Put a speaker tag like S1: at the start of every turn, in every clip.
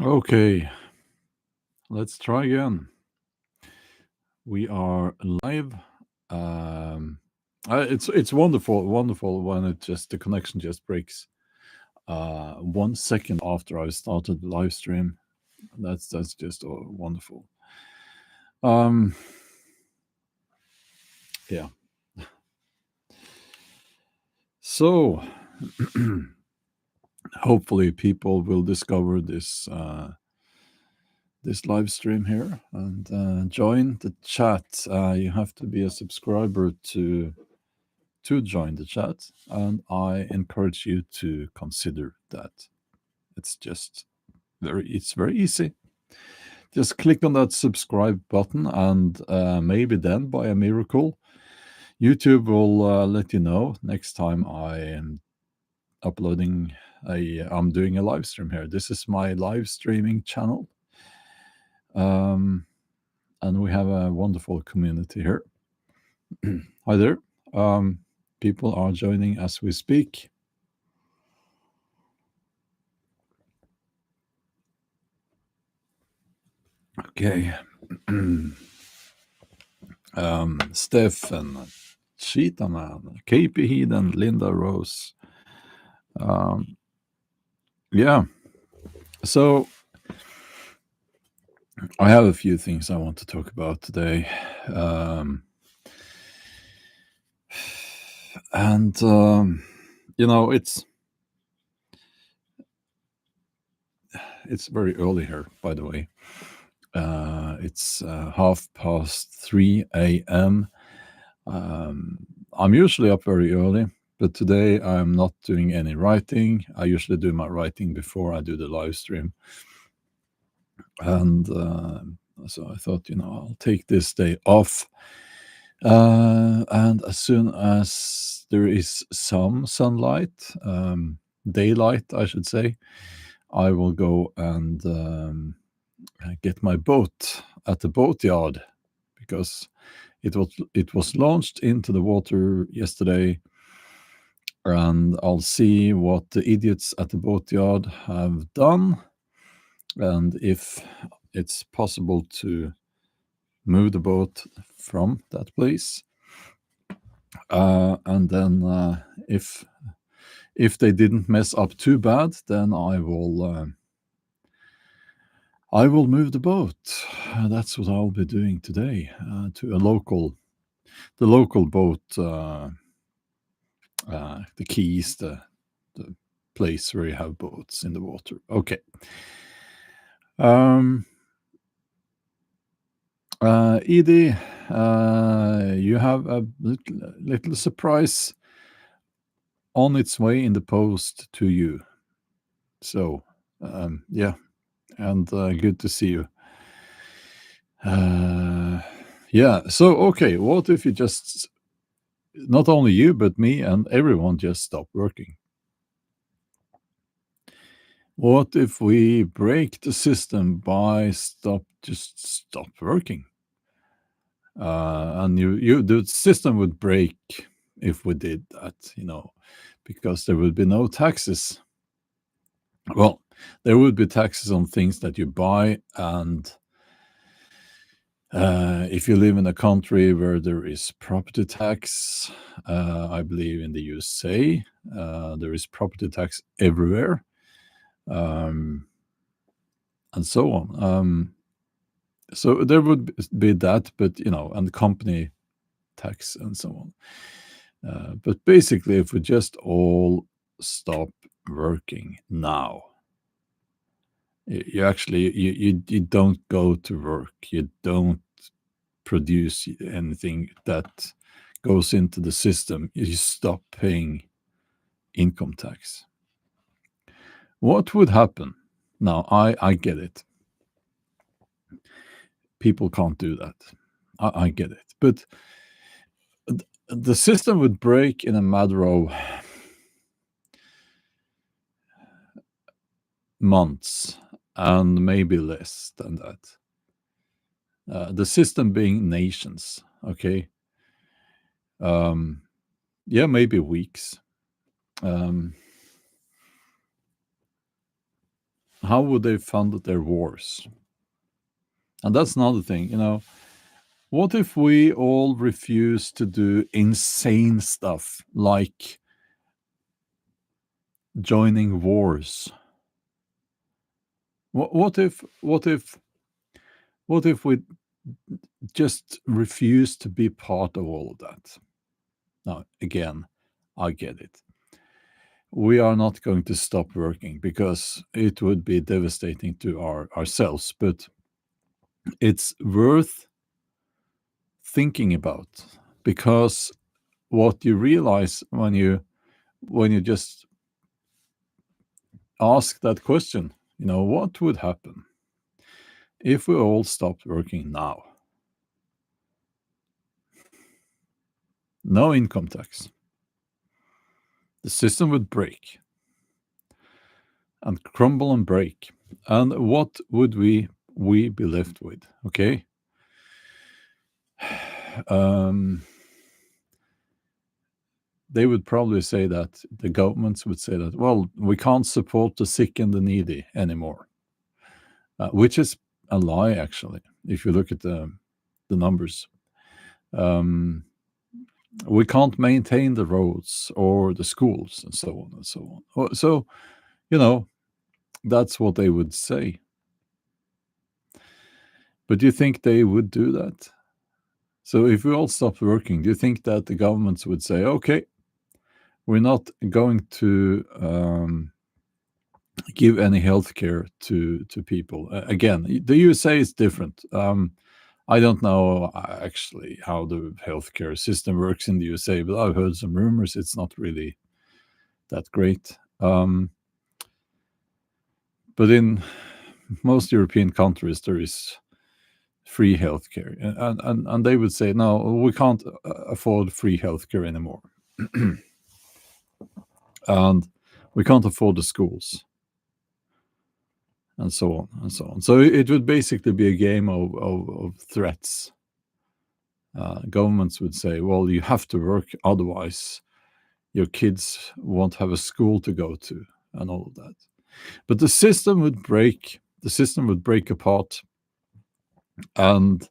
S1: Okay, let's try again. We are live. Um, it's wonderful when the connection just breaks. 1 second after I started the live stream, that's just wonderful. Um, yeah. So hopefully people will discover this live stream here and join the chat. You have to be a subscriber to join the chat, and I encourage you to consider that. It's very easy. Just click on that subscribe button, and maybe then, by a miracle, YouTube will let you know next time I am uploading I'm doing a live stream here. This is my live streaming channel, and we have a wonderful community here. Hi there. Um, People are joining as we speak. Okay. Stefan, Cheetah Man, KP Heeden, Linda Rose. Yeah. So I have a few things I want to talk about today. And it's very early here, by the way. It's 3:30 a.m. I'm usually up very early, but today I'm not doing any writing. I usually do my writing before I do the live stream. And so I thought, I'll take this day off. And as soon as there is some sunlight, daylight, I should say, I will go and get my boat at the boatyard, because it was launched into the water yesterday, and I'll see what the idiots at the boatyard have done, and if it's possible to move the boat from that place. And then if they didn't mess up too bad, then I will move the boat. That's what I'll be doing today, to the local boat, the Keys, the place where you have boats in the water. Okay. Edie, you have a little surprise on its way in the post to you. So, yeah, and good to see you. Yeah, so, okay, what if you just, not only you, but me and everyone just stop working? What if we break the system by just stop working? And the system would break if we did that, because there would be no taxes. Well, there would be taxes on things that you buy, and if you live in a country where there is property tax, I believe in the USA, there is property tax everywhere, and so on. So there would be that, but and company tax and so on. But basically, if we just all stop working now, you don't go to work, you don't produce anything that goes into the system, you stop paying income tax. What would happen? Now, I get it. People can't do that. I get it. But the system would break in a matter of months, and maybe less than that. The system being nations, okay? Yeah, maybe weeks. how would they fund their wars? And that's another thing, what if we all refuse to do insane stuff like joining wars? What if we just refuse to be part of all of that? Now, again, I get it. We are not going to stop working because it would be devastating to ourselves, but it's worth thinking about, because what you realize when you just ask that question, what would happen if we all stopped working now? No income tax. The system would break and crumble and break. And what would we be left with? Okay. They would probably say that the governments would say that, well, we can't support the sick and the needy anymore, which is a lie, actually, if you look at the numbers. We can't maintain the roads or the schools and so on and so on. So, that's what they would say. But do you think they would do that? So if we all stopped working, do you think that the governments would say, okay, we're not going to give any health care to people? Again, the USA is different. I don't know actually how the healthcare system works in the USA, but I've heard some rumors it's not really that great. But in most European countries, there is free healthcare, and they would say, no, we can't afford free healthcare anymore, and we can't afford the schools, and so on and so on. So it would basically be a game of threats. Governments would say, well, you have to work, otherwise your kids won't have a school to go to, and all of that. But the system would break. The system would break apart, and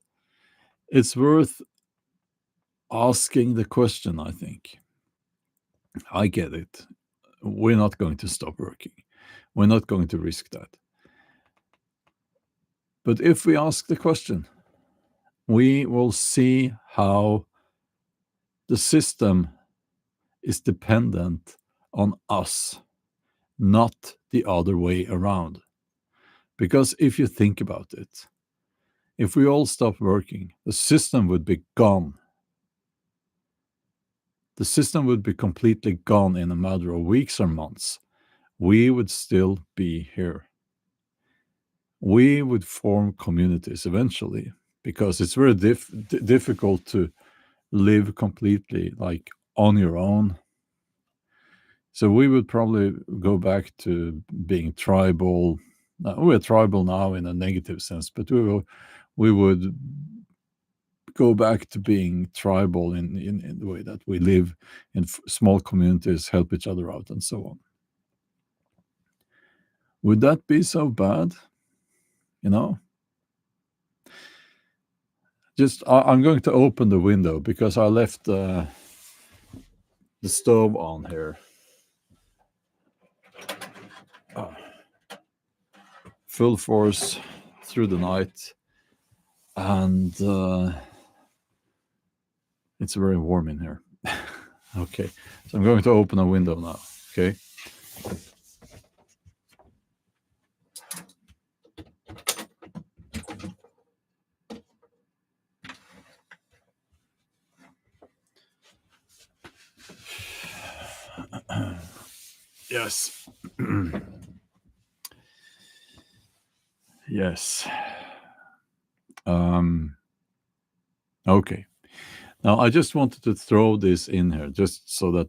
S1: it's worth asking the question, I think. I get it. We're not going to stop working. We're not going to risk that. But if we ask the question, we will see how the system is dependent on us, not the other way around. Because if you think about it, if we all stop working, the system would be gone. The system would be completely gone in a matter of weeks or months. We would still be here. We would form communities eventually, because it's very difficult to live completely like on your own. So we would probably go back to being tribal. We're tribal now in a negative sense, but we would go back to being tribal in the way that we live in small communities, help each other out, and so on. Would that be so bad? I'm going to open the window because I left the stove on here. Full force through the night, and it's very warm in here. Okay, so I'm going to open a window now. Okay. Yes. Yes. Okay. Now, I just wanted to throw this in here just so that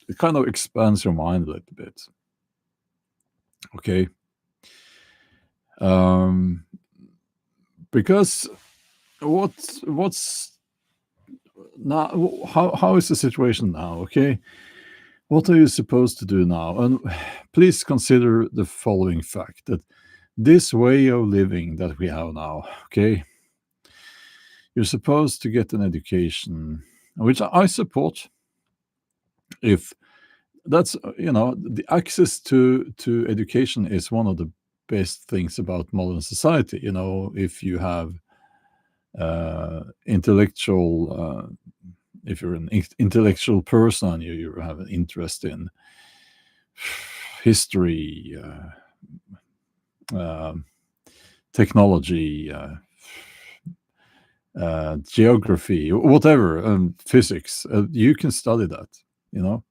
S1: it kind of expands your mind a little bit. Okay. Because what's now, how is the situation now? Okay. What are you supposed to do now? And please consider the following fact that this way of living that we have now, okay, you're supposed to get an education, which I support. If that's, the access to education is one of the best things about modern society. If you have intellectual, if you're an intellectual person, you have an interest in history, technology, geography, whatever, physics, you can study that, you know.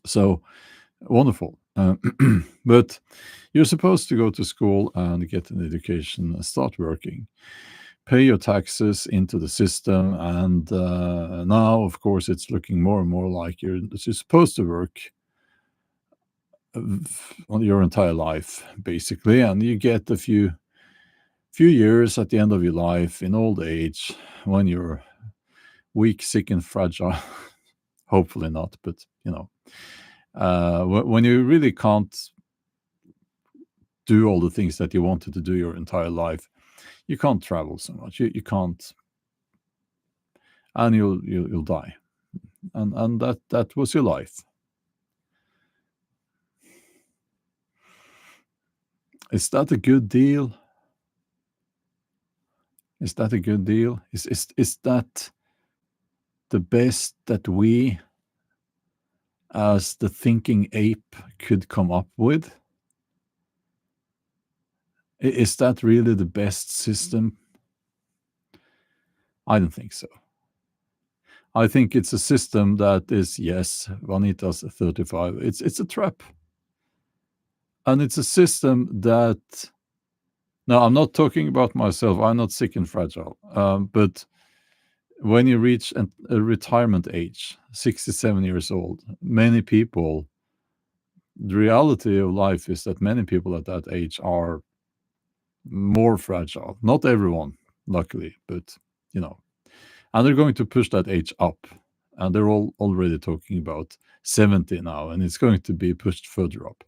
S1: So wonderful. But you're supposed to go to school and get an education and start working, pay your taxes into the system, and now, of course, it's looking more and more like you're supposed to work on your entire life, basically, and you get a few years at the end of your life in old age when you're weak, sick, and fragile. Hopefully not, but when you really can't do all the things that you wanted to do your entire life, you can't travel so much. You can't, and you'll die, and that was your life. Is that a good deal? Is that a good deal? Is that the best that we, as the thinking ape, could come up with? Is that really the best system? I don't think so. I think it's a system that is, yes, Vanitas 35. It's a trap. And it's a system that, now I'm not talking about myself, I'm not sick and fragile. But when you reach a retirement age, 67 years old, many people, the reality of life is that many people at that age are more fragile. Not everyone, luckily, but and they're going to push that age up. And they're all already talking about 70 now, and it's going to be pushed further up.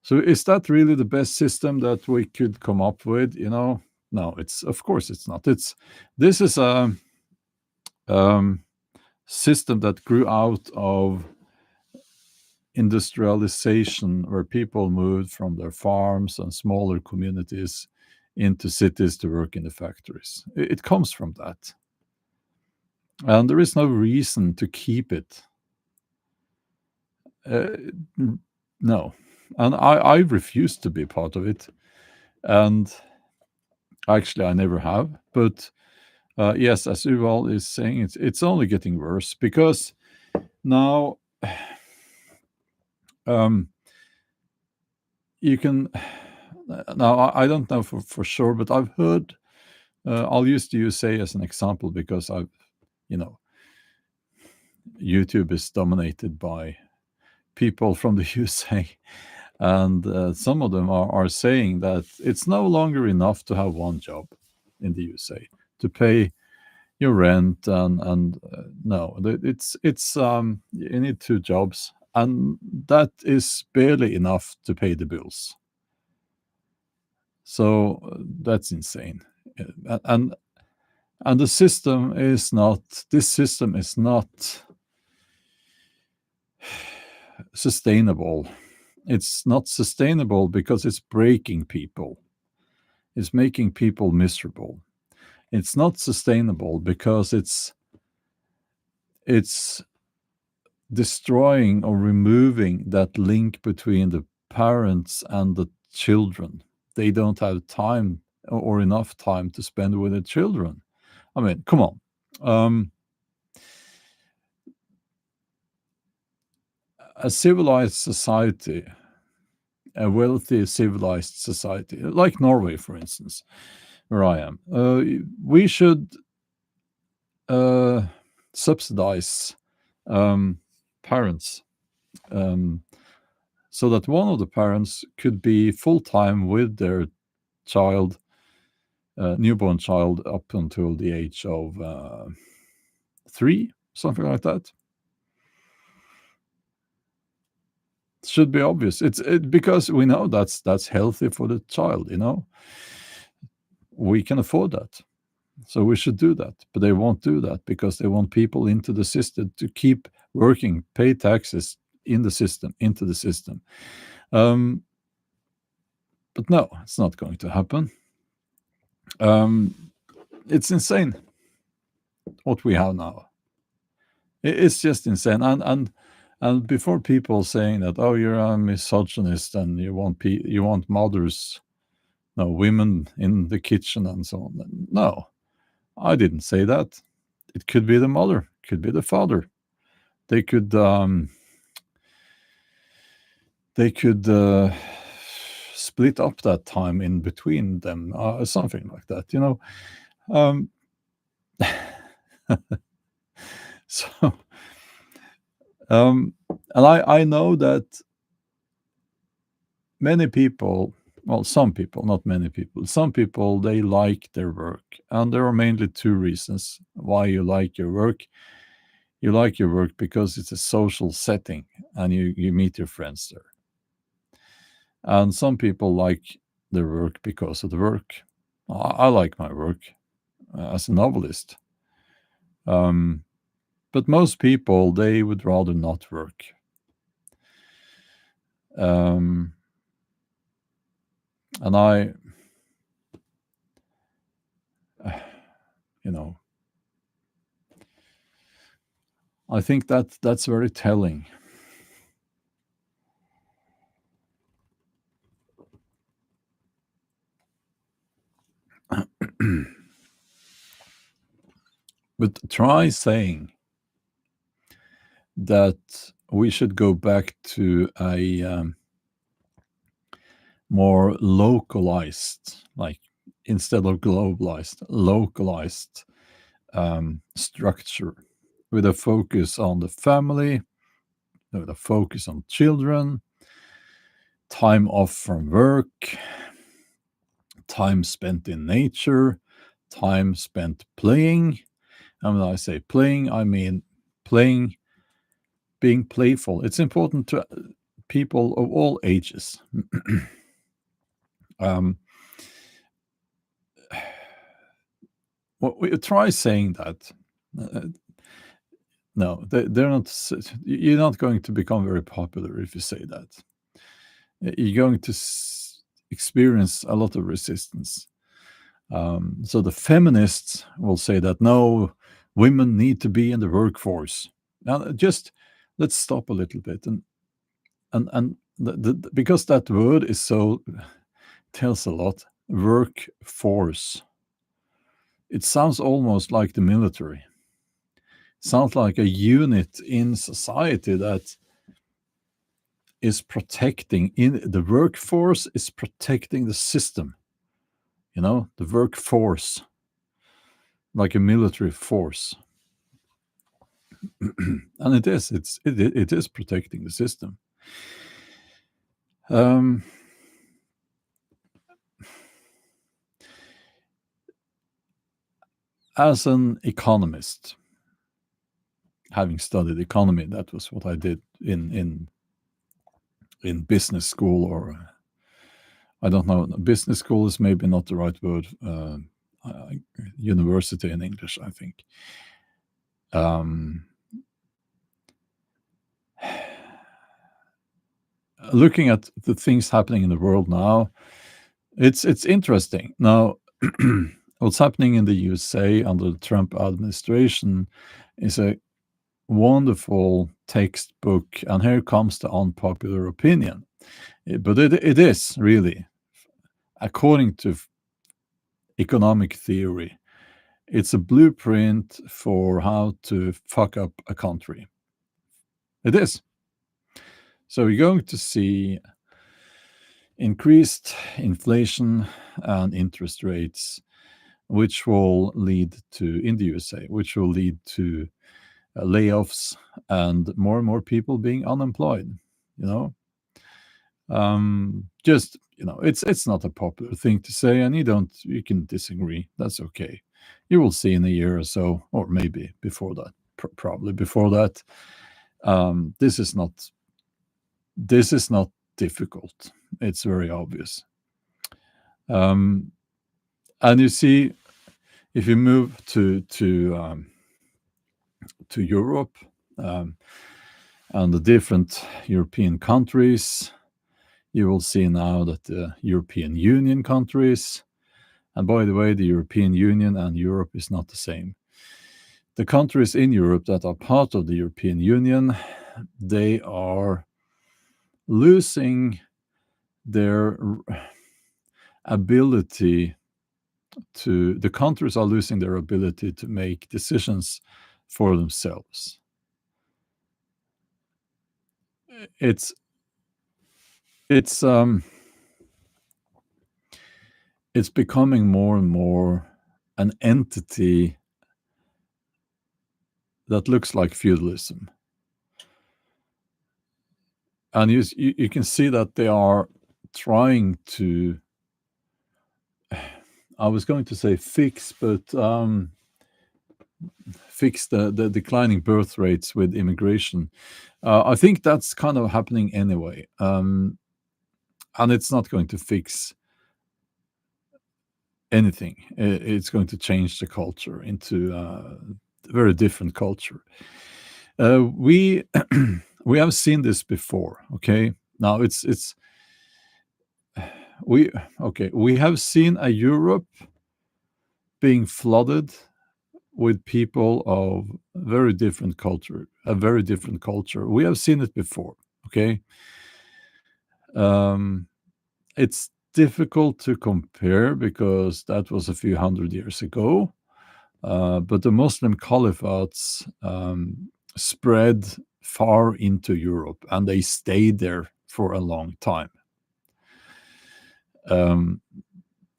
S1: So is that really the best system that we could come up with? No, it's, of course it's not. This is a system that grew out of industrialization, where people moved from their farms and smaller communities into cities to work in the factories. It comes from that. And there is no reason to keep it. No. And I refuse to be part of it. And actually, I never have. But yes, as Uval is saying, it's only getting worse, because now you can. Now, I don't know for sure, but I've heard. I'll use the USA as an example, because YouTube is dominated by people from the USA, and some of them are saying that it's no longer enough to have one job in the USA to pay your rent, and no, it's you need two jobs, and that is barely enough to pay the bills. So that's insane. And this system is not sustainable. It's not sustainable because it's breaking people. It's making people miserable. It's not sustainable because it's destroying or removing that link between the parents and the children. They don't have time or enough time to spend with the children. I mean, come on. A civilized society, a wealthy civilized society, like Norway, for instance, where I am, we should subsidize parents, so that one of the parents could be full-time with their child newborn child up until the age of 3, something like that. Should be obvious. It's because we know that's healthy for the child. We can afford that, so we should do that. But they won't do that because they want people into the system to keep working, pay taxes in the system, into the system. But no, it's not going to happen. It's insane what we have now. It's just insane. And before people saying that, oh, you're a misogynist and you want mothers, no, women in the kitchen and so on. No, I didn't say that. It could be the mother, could be the father. They could split up that time in between them, something like that. Um, so, and I know that many people, well, some people, not many people, some people, they like their work. And there are mainly two reasons why you like your work. You like your work because it's a social setting and you meet your friends there. And some people like their work because of the work. I like my work as a novelist. But most people, they would rather not work. And I, I think that's very telling. But try saying that we should go back to a more localized, like instead of globalized, localized structure with a focus on the family, with a focus on children, time off from work, time spent in nature, time spent playing. And when I say playing, I mean playing, being playful. It's important to people of all ages. Well, we try saying that. No, they're not. You're not going to become very popular if you say that. You're going to experience a lot of resistance. So the feminists will say that no, women need to be in the workforce. Now, just let's stop a little bit and because that word is so tells a lot. Workforce. It sounds almost like the military. It sounds like a unit in society that is protecting. In the workforce is protecting the system. The workforce, like a military force. And it is. It is protecting the system. As an economist, having studied economy, that was what I did in business school, or I don't know. Business school is maybe not the right word. University in English, I think. Looking at the things happening in the world now, it's interesting. Now, what's happening in the USA under the Trump administration is a wonderful textbook, and here comes the unpopular opinion. But it is really, according to economic theory, it's a blueprint for how to fuck up a country. It is. So you're going to see increased inflation and interest rates, which will lead to, in the USA, which will lead to layoffs and more people being unemployed. Just it's not a popular thing to say, and you can disagree. That's okay. You will see in a year or so, or maybe before that, probably before that. This is not difficult. It's very obvious. And you see, if you move to Europe, and the different European countries, you will see now that the European Union countries, and by the way, the European Union and Europe is not the same. The countries in Europe that are part of the European Union, they are losing their ability the countries are losing their ability to make decisions for themselves. It's it's it's becoming more and more an entity that looks like feudalism. And you can see that they are trying to, I was going to say fix, but fix the declining birth rates with immigration. I think that's kind of happening anyway. And it's not going to fix anything. It's going to change the culture into a very different culture. We we have seen this before. Okay, now we have seen a Europe being flooded with people of very different culture, a very different culture. We have seen it before. Okay, it's difficult to compare because that was a few hundred years ago. But the Muslim caliphates spread far into Europe, and they stayed there for a long time.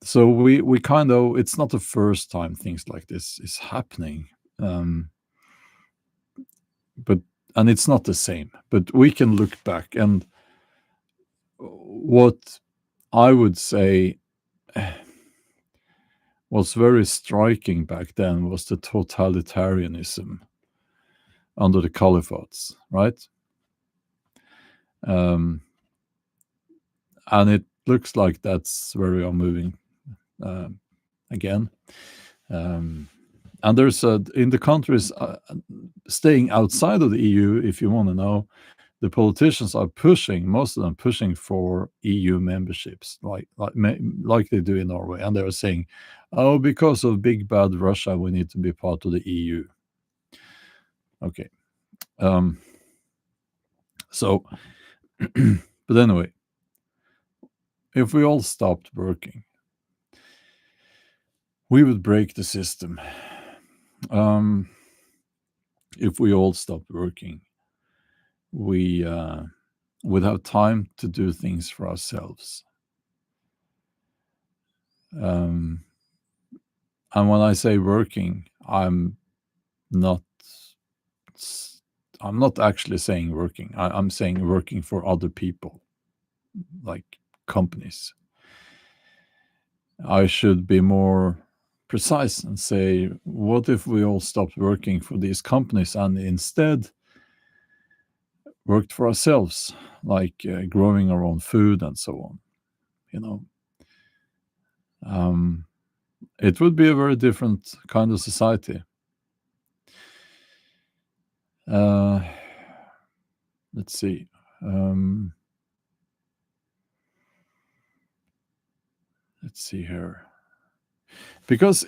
S1: So we kind of, it's not the first time things like this is happening, and it's not the same. But we can look back, and what I would say was very striking back then was the totalitarianism under the caliphates, right? And it looks like that's where we are moving again. And there's in the countries staying outside of the EU, if you want to know, the politicians are pushing, most of them pushing for EU memberships, like they do in Norway, and they're saying, "Oh, because of big bad Russia, we need to be part of the EU." Okay, so, but anyway, if we all stopped working, we would break the system. If we all stopped working, we would have time to do things for ourselves. And when I say working, I'm not actually saying working. I'm saying working for other people, like companies. I should be more precise and say, what if we all stopped working for these companies and instead worked for ourselves, like growing our own food and so on? It would be a very different kind of society. Let's see. Let's see here. Because,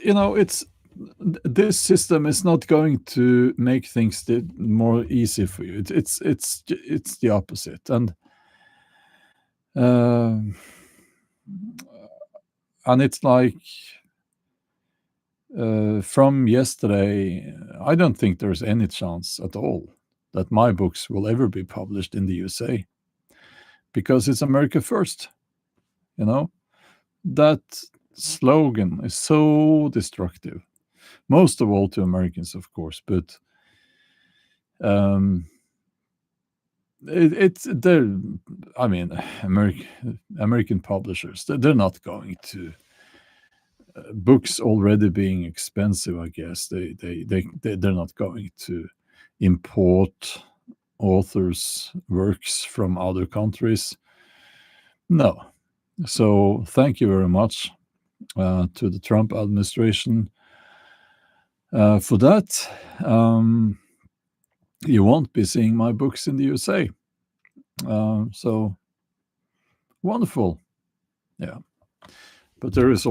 S1: this system is not going to make things more easy for you. It's the opposite. And it's like, from yesterday, I don't think there's any chance at all that my books will ever be published in the USA, because it's America first. That slogan is so destructive, most of all to Americans, of course, but it's they're, I mean, American publishers, they're not going to, books already being expensive, I guess they're not going to import authors' works from other countries. No. So thank you very much to the Trump administration for that. You won't be seeing my books in the USA. So wonderful. Yeah. But there is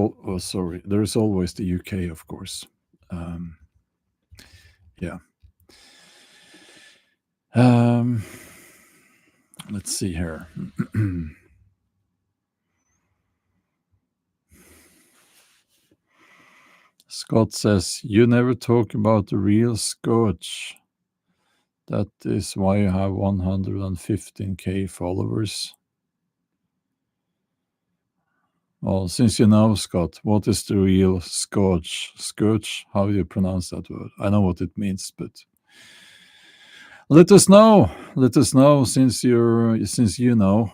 S1: there is always the UK, of course. Um, yeah. Um, let's see here. Scott says, "You never talk about the real Scotch. That is why you have 115K followers." Well, since you know, Scott, what is the real Scotch? Scotch? How do you pronounce that word? I know what it means, but let us know. Let us know since you know.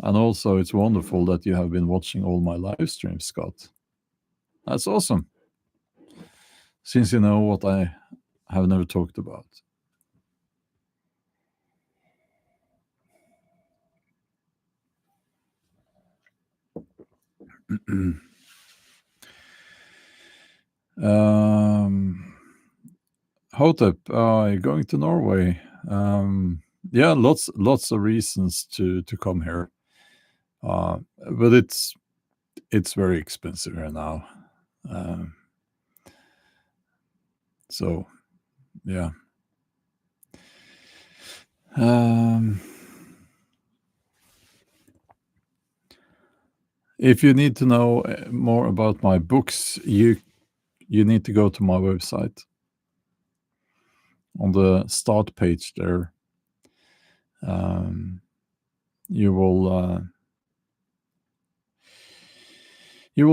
S1: And also, it's wonderful that you have been watching all my live streams, Scott. That's awesome. Since you know what I have never talked about. Hotep, you're going to Norway. Yeah, lots of reasons to come here. But it's very expensive here now. So yeah. If you need to know more about my books, you need to go to my website. On the start page there, you will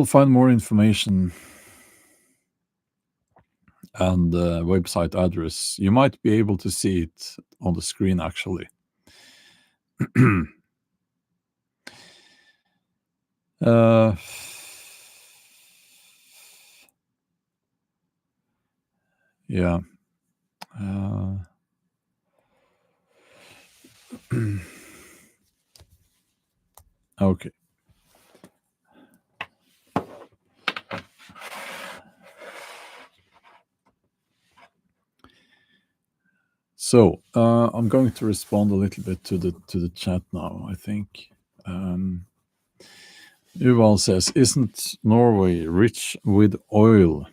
S1: find more information and the website address. You might be able to see it on the screen, actually. Yeah. Okay. So I'm going to respond a little bit to the chat now, I think. Uval says, "Isn't Norway rich with oil?"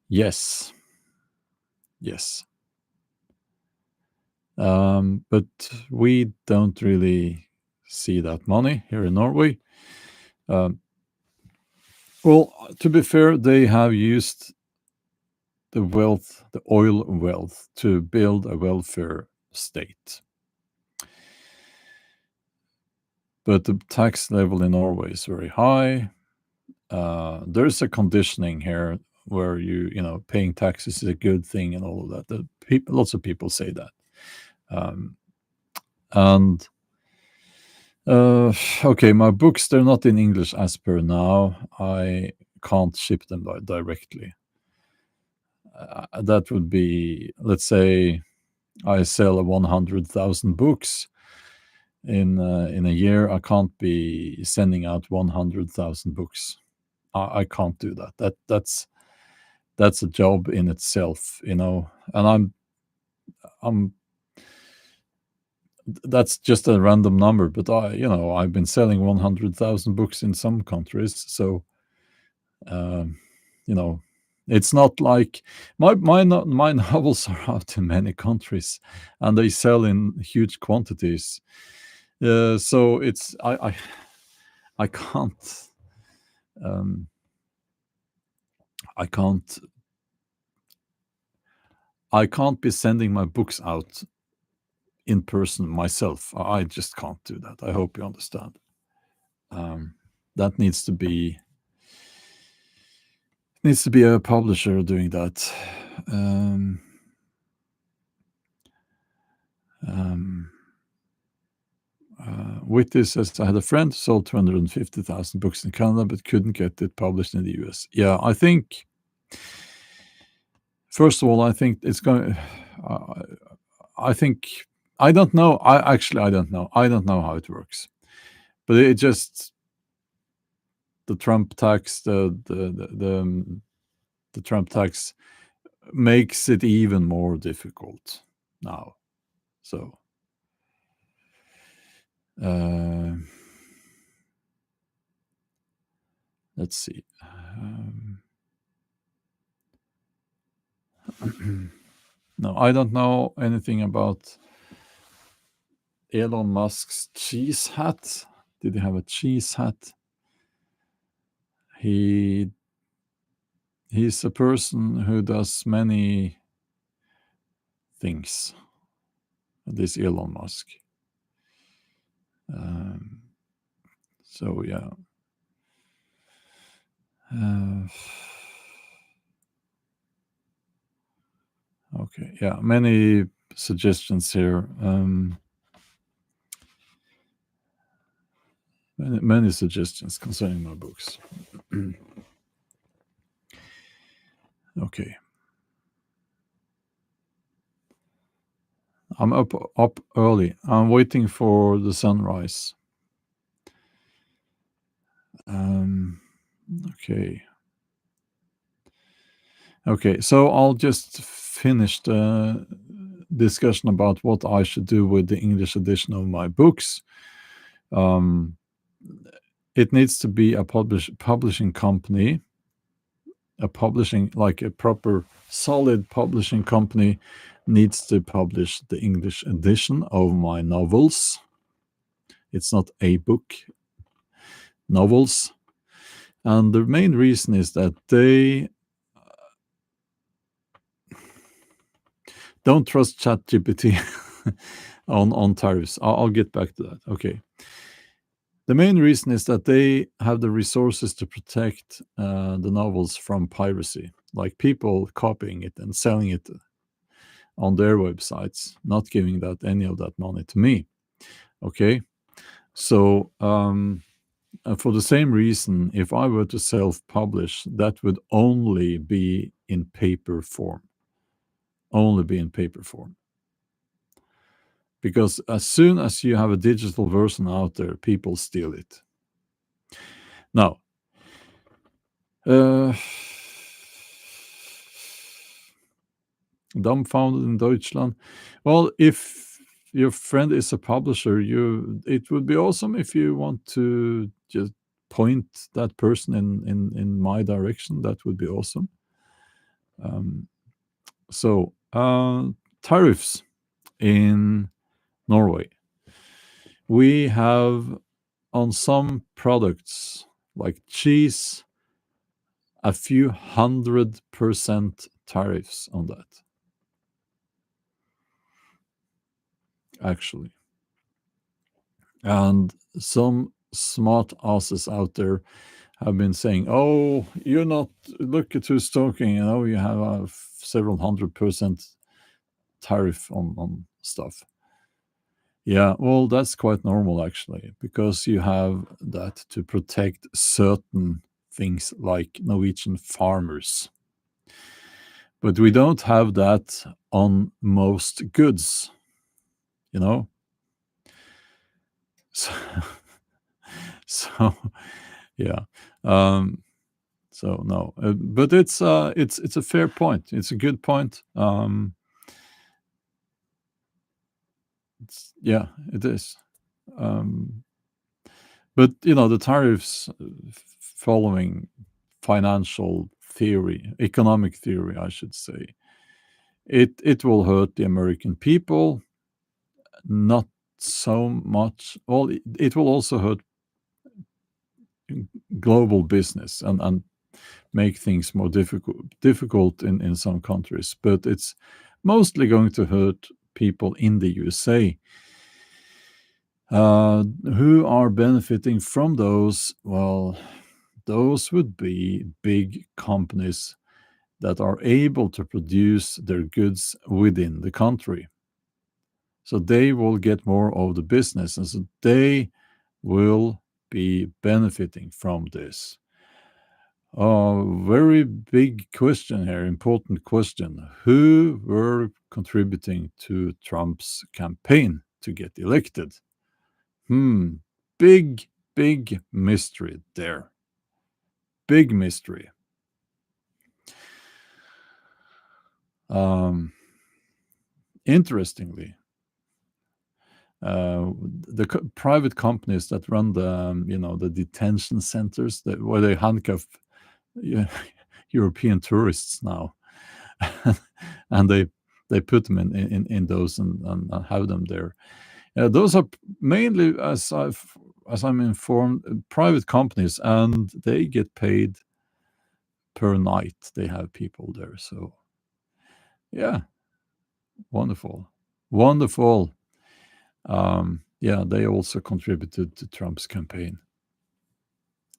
S1: Yes. Yes. But we don't really see that money here in Norway. Well, to be fair, they have used the oil wealth, to build a welfare state. But the tax level in Norway is very high. There's a conditioning here where paying taxes is a good thing and all of that. Lots of people say that. And okay, my books, they're not in English as per now. I can't ship them directly. That would be, let's say, I sell 100,000 books in a year. I can't be sending out 100,000 books. I can't do that. That's a job in itself, and I'm that's just a random number, but I've been selling 100,000 books in some countries, so it's not like my novels are out in many countries, and they sell in huge quantities. So it's I can't I can't I can't be sending my books out in person myself. I just can't do that. I hope you understand. That needs to be a publisher doing that. with this says, I had a friend who sold 250,000 books in Canada but couldn't get it published in the US. Yeah, I think, first of all, I think it's going. Uh, I think I don't know. I don't know. I don't know how it works, but it just the Trump tax, the Trump tax makes it even more difficult now. So uh, let's see. No, I don't know anything about Elon Musk's cheese hat. Did he have a cheese hat? He's a person who does many things. This Elon Musk. Um, so yeah. Okay. Yeah. Many suggestions here. Many suggestions concerning my books. Okay. I'm up early. I'm waiting for the sunrise. Okay. Okay, so I'll just finish the discussion about what I should do with the English edition of my books. It needs to be a publishing company, a proper solid publishing company needs to publish the English edition of my novels. It's not a book, novels. And the main reason is that they don't trust ChatGPT on tariffs. I'll get back to that. Okay. The main reason is that they have the resources to protect the novels from piracy, like people copying it and selling it on their websites, not giving any of that money to me. Okay. So for the same reason, if I were to self-publish, that would only be in paper form. Only be in paper form. Because as soon as you have a digital version out there, people steal it. Now, dumbfounded in Deutschland. Well, if your friend is a publisher, it would be awesome if you want to just point that person in my direction. That would be awesome. So tariffs in Norway. We have on some products like cheese a few 100% tariffs on that. Actually. And some smart asses out there have been saying, oh, you're not, look at who's talking, you have a several 100% tariff on stuff. Yeah, well, that's quite normal actually, because you have that to protect certain things like Norwegian farmers. But we don't have that on most goods, So, so yeah. So no, but it's a fair point. It's a good point. Yeah, it is. But the tariffs following financial theory, economic theory, I should say, it will hurt the American people, not so much. Well, it will also hurt global business and make things more difficult in some countries, but it's mostly going to hurt people in the USA. Who are benefiting from those? Well, those would be big companies that are able to produce their goods within the country. So they will get more of the business, and so they will be benefiting from this? Very big question here, important question. Who were contributing to Trump's campaign to get elected? Big, big mystery there. Big mystery. Interestingly, the private companies that run the detention centers where they handcuff European tourists now, and they put them in those and have them there. Those are mainly, as I'm informed, private companies, and they get paid per night. They have people there, so yeah, wonderful. Yeah, they also contributed to Trump's campaign.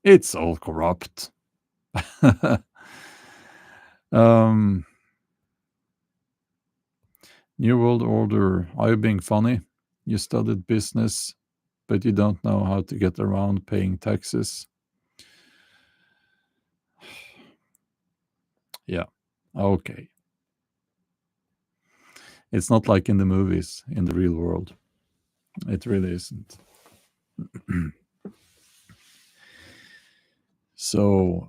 S1: It's all corrupt. New World Order. Are you being funny? You studied business, but you don't know how to get around paying taxes. Yeah, okay. It's not like in the movies, in the real world. It really isn't. So,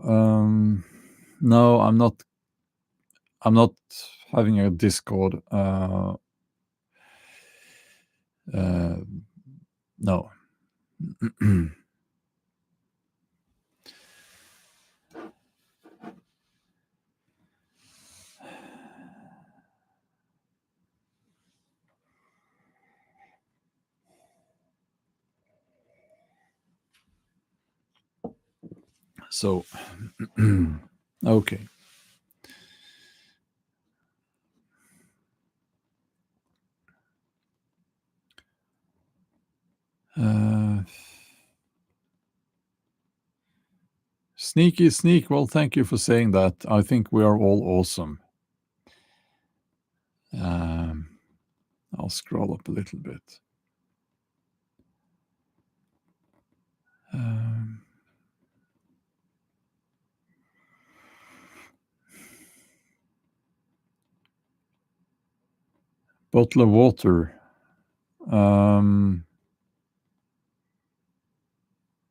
S1: no, I'm not having a Discord. No. So, okay. Sneaky sneak. Well, thank you for saying that. I think we are all awesome. I'll scroll up a little bit. Bottle of water.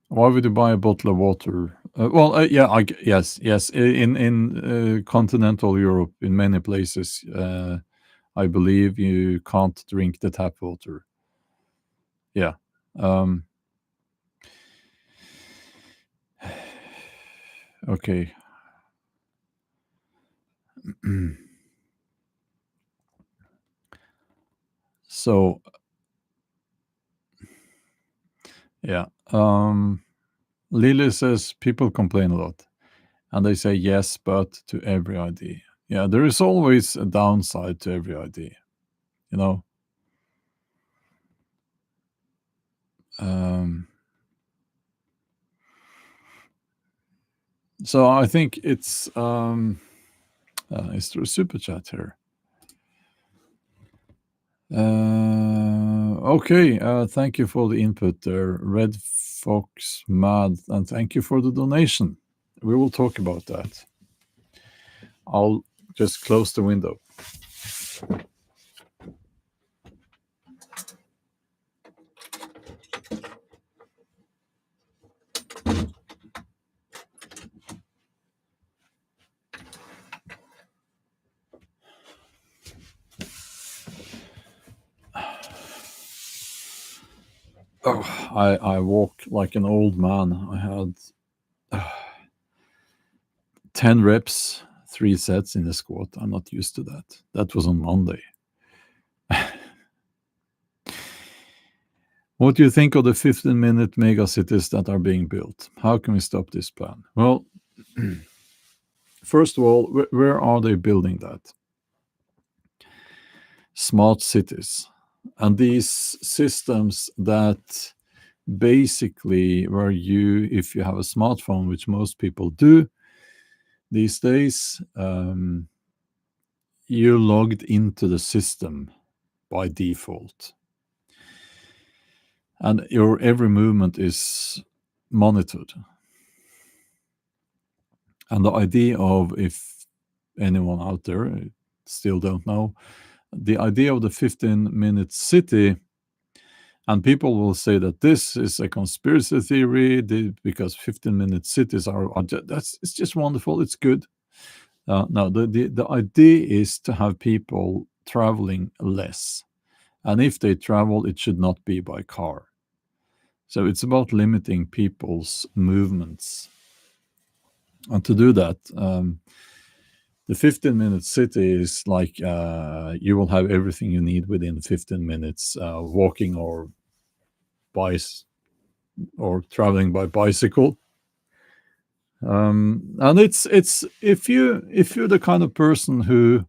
S1: Why would you buy a bottle of water? Yeah, yes. In continental Europe, in many places, I believe you can't drink the tap water. Yeah. Okay. So, yeah. Lily says people complain a lot, and they say yes, but to every idea. Yeah, there is always a downside to every idea, you know. So I think it's is there a super chat here? Okay, thank you for the input there, Red Fox Mad, and thank you for the donation. We will talk about that. I'll just close the window. Oh, I walk like an old man. I had 10 reps, 3 sets in the squat. I'm not used to that. That was on Monday. What do you think of the 15-minute mega cities that are being built? How can we stop this plan? Well, first of all, where are they building that? Smart cities. And these systems that basically where you, if you have a smartphone, which most people do these days, you're logged into the system by default. and your every movement is monitored. And the idea of, if anyone out there still don't know, the idea of the 15-minute city, and people will say that this is a conspiracy theory because 15-minute cities that's it's just wonderful, it's good. No, the idea is to have people traveling less, and if they travel, it should not be by car. So it's about limiting people's movements, and to do that, the 15-minute city is like you will have everything you need within 15 minutes, walking or bice or traveling by bicycle. And it's if you're the kind of person who,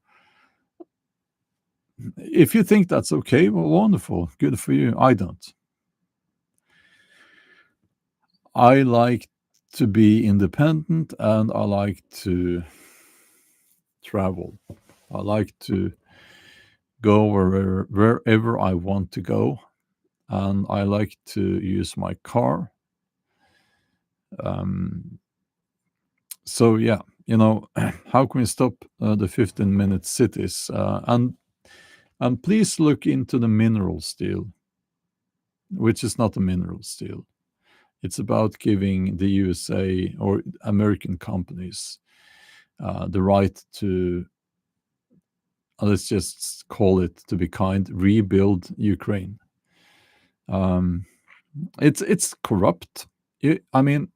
S1: if you think that's okay, well, wonderful, good for you. I don't. I like to be independent, and I like to travel. I like to go wherever I want to go, and I like to use my car. Um, so yeah, how can we stop the 15-minute cities? And please look into the mineral steel, which is not a mineral steel. It's about giving the USA or American companies the right to, let's just call it, to be kind, rebuild Ukraine. It's corrupt. I mean,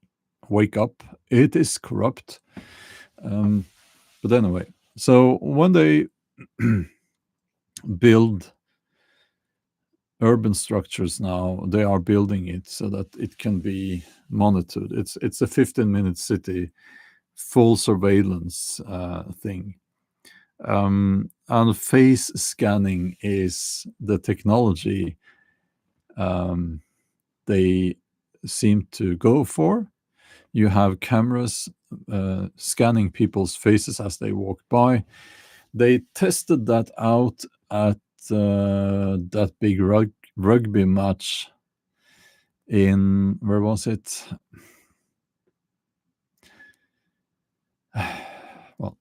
S1: wake up. It is corrupt. But anyway, so when they build urban structures now, they are building it so that it can be monitored. It's a 15-minute city, full surveillance thing. And face scanning is the technology they seem to go for. You have cameras scanning people's faces as they walk by. They tested that out at that big rugby match in, where was it? Well,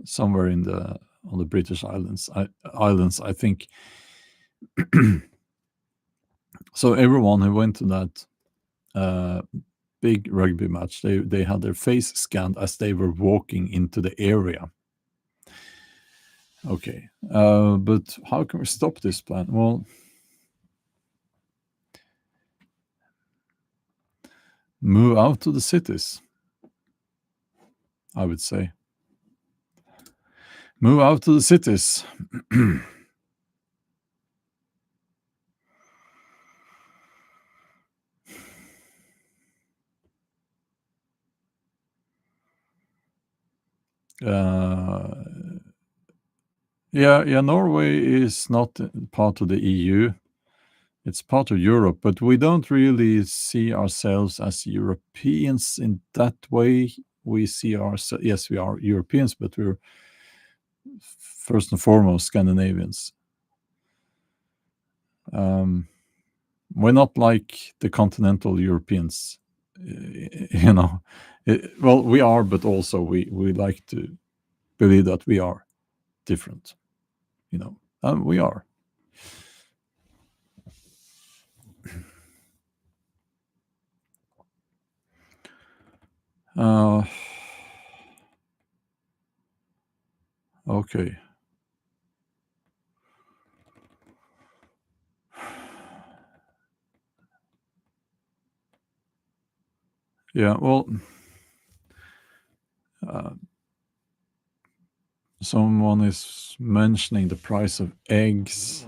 S1: somewhere on the British islands. I think. So everyone who went to that big rugby match, they had their face scanned as they were walking into the area. Okay, but how can we stop this plan? Well, move out to the cities, I would say. Move out to the cities. Yeah, Norway is not part of the EU. It's part of Europe, but we don't really see ourselves as Europeans in that way. We see ourselves, yes, we are Europeans, but we're first and foremost Scandinavians. We're not like the continental Europeans, well, we are, but also we like to believe that we are different, and we are. Okay. Yeah, well, someone is mentioning the price of eggs.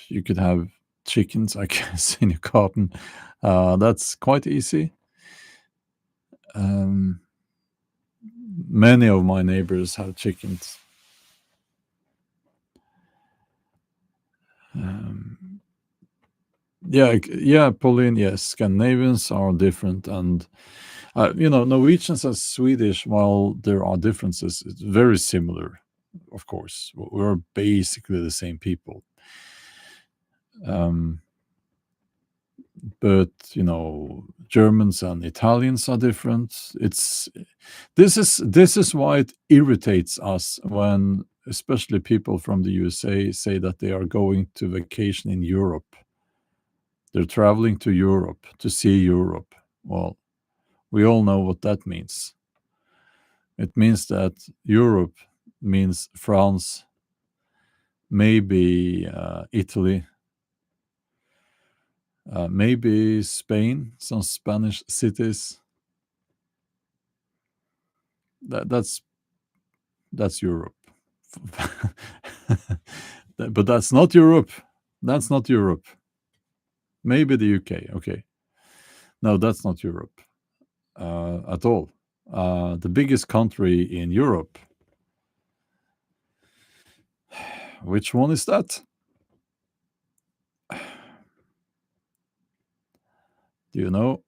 S1: You could have chickens, I guess, in your garden. That's quite easy. Many of my neighbors have chickens. Yeah, Pauline. Yes, Scandinavians are different, and Norwegians and Swedish, while there are differences, it's very similar. of course. We're basically the same people. Um, but Germans and Italians are different. This is why it irritates us when especially people from the USA say that they are going to vacation in Europe. They're traveling to Europe to see Europe. Well, we all know what that means. It means that Europe means France, maybe Italy, maybe Spain, some Spanish cities. That's Europe. But that's not Europe. That's not Europe. Maybe the UK. Okay. No, that's not Europe at all. The biggest country in Europe. Which one is that? Do you know?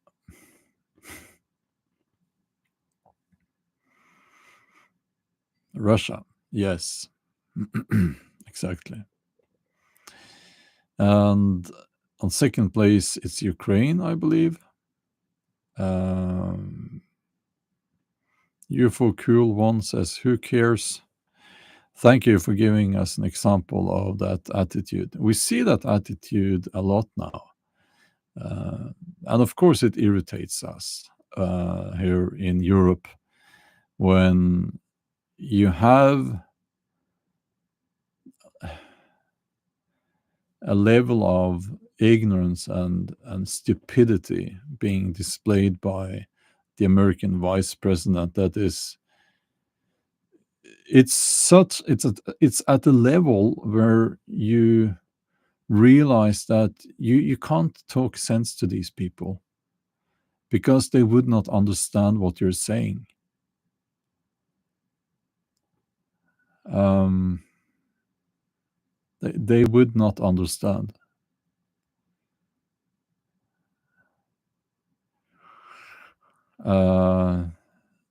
S1: Russia. Yes. Exactly. And on second place, it's Ukraine, I believe. UFO Cool One says, "Who cares?" Thank you for giving us an example of that attitude. We see that attitude a lot now. And of course, it irritates us here in Europe when you have a level of ignorance and stupidity being displayed by the American vice president that is it's at a level where you realize that you can't talk sense to these people because they would not understand what you're saying. um, they would not understand. uh,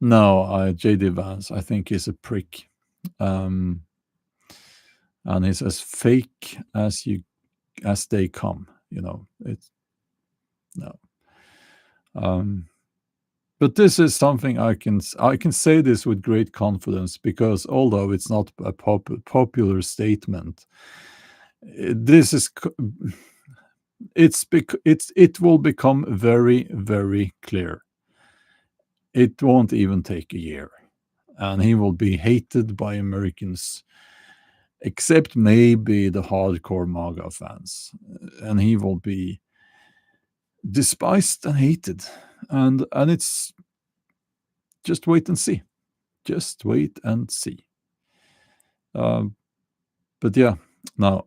S1: no, JD Vance, I think he's a prick. um, and he's as fake as they come. It's no. um, but this is something I can say this with great confidence, because although it's not a popular statement, this is it will become very, very clear. It won't even take a year, and he will be hated by Americans, except maybe the hardcore MAGA fans, and he will be despised and hated. And it's just wait and see. Just wait and see. Um, but yeah, now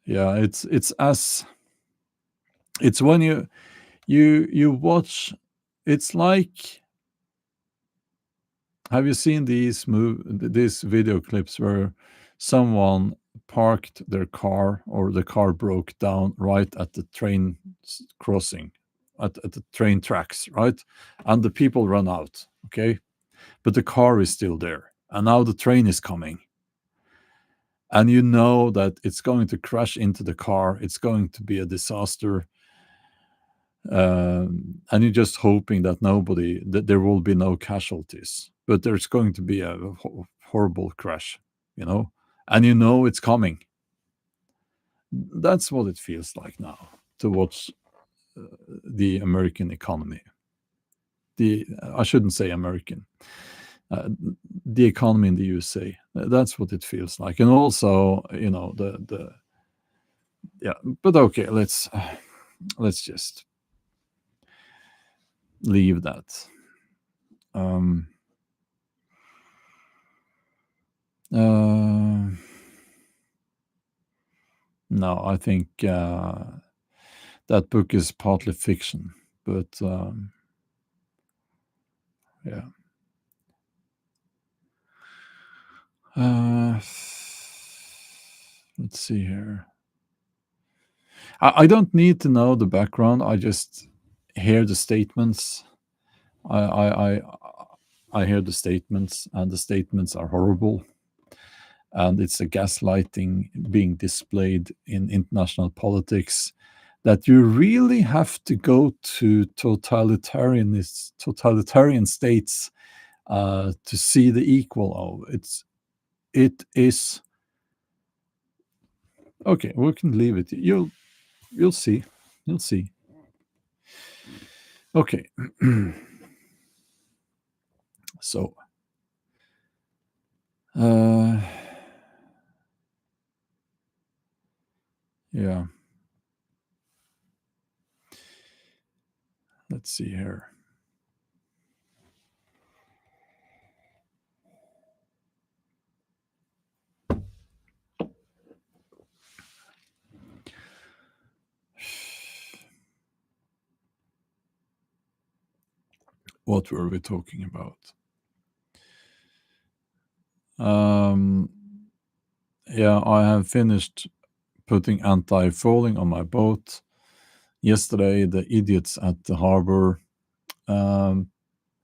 S1: yeah, it's when you watch. It's like, have you seen these video clips where someone parked their car, or the car broke down right at the train crossing, at the train tracks, right? And the people run out, okay? But the car is still there. And now the train is coming. And you know that it's going to crash into the car. It's going to be a disaster. And you're just hoping that that there will be no casualties, but there's going to be a horrible crash, and it's coming. That's what it feels like now to watch the American economy. I shouldn't say American, uh, the economy in the USA. That's what it feels like, and also, the yeah. But okay, let's just leave that. Um, uh, no, I think that book is partly fiction, but yeah. Uh, let's see here. I don't need to know the background. I just hear the statements. I hear the statements, and the statements are horrible. And it's a gaslighting being displayed in international politics that you really have to go to totalitarian states to see the equal of. It is okay. We can leave it. You'll see. You'll see. Okay. So, uh, yeah. Let's see here. What were we talking about? Um, yeah, I have finished putting anti-fouling on my boat. Yesterday, the idiots at the harbor, um,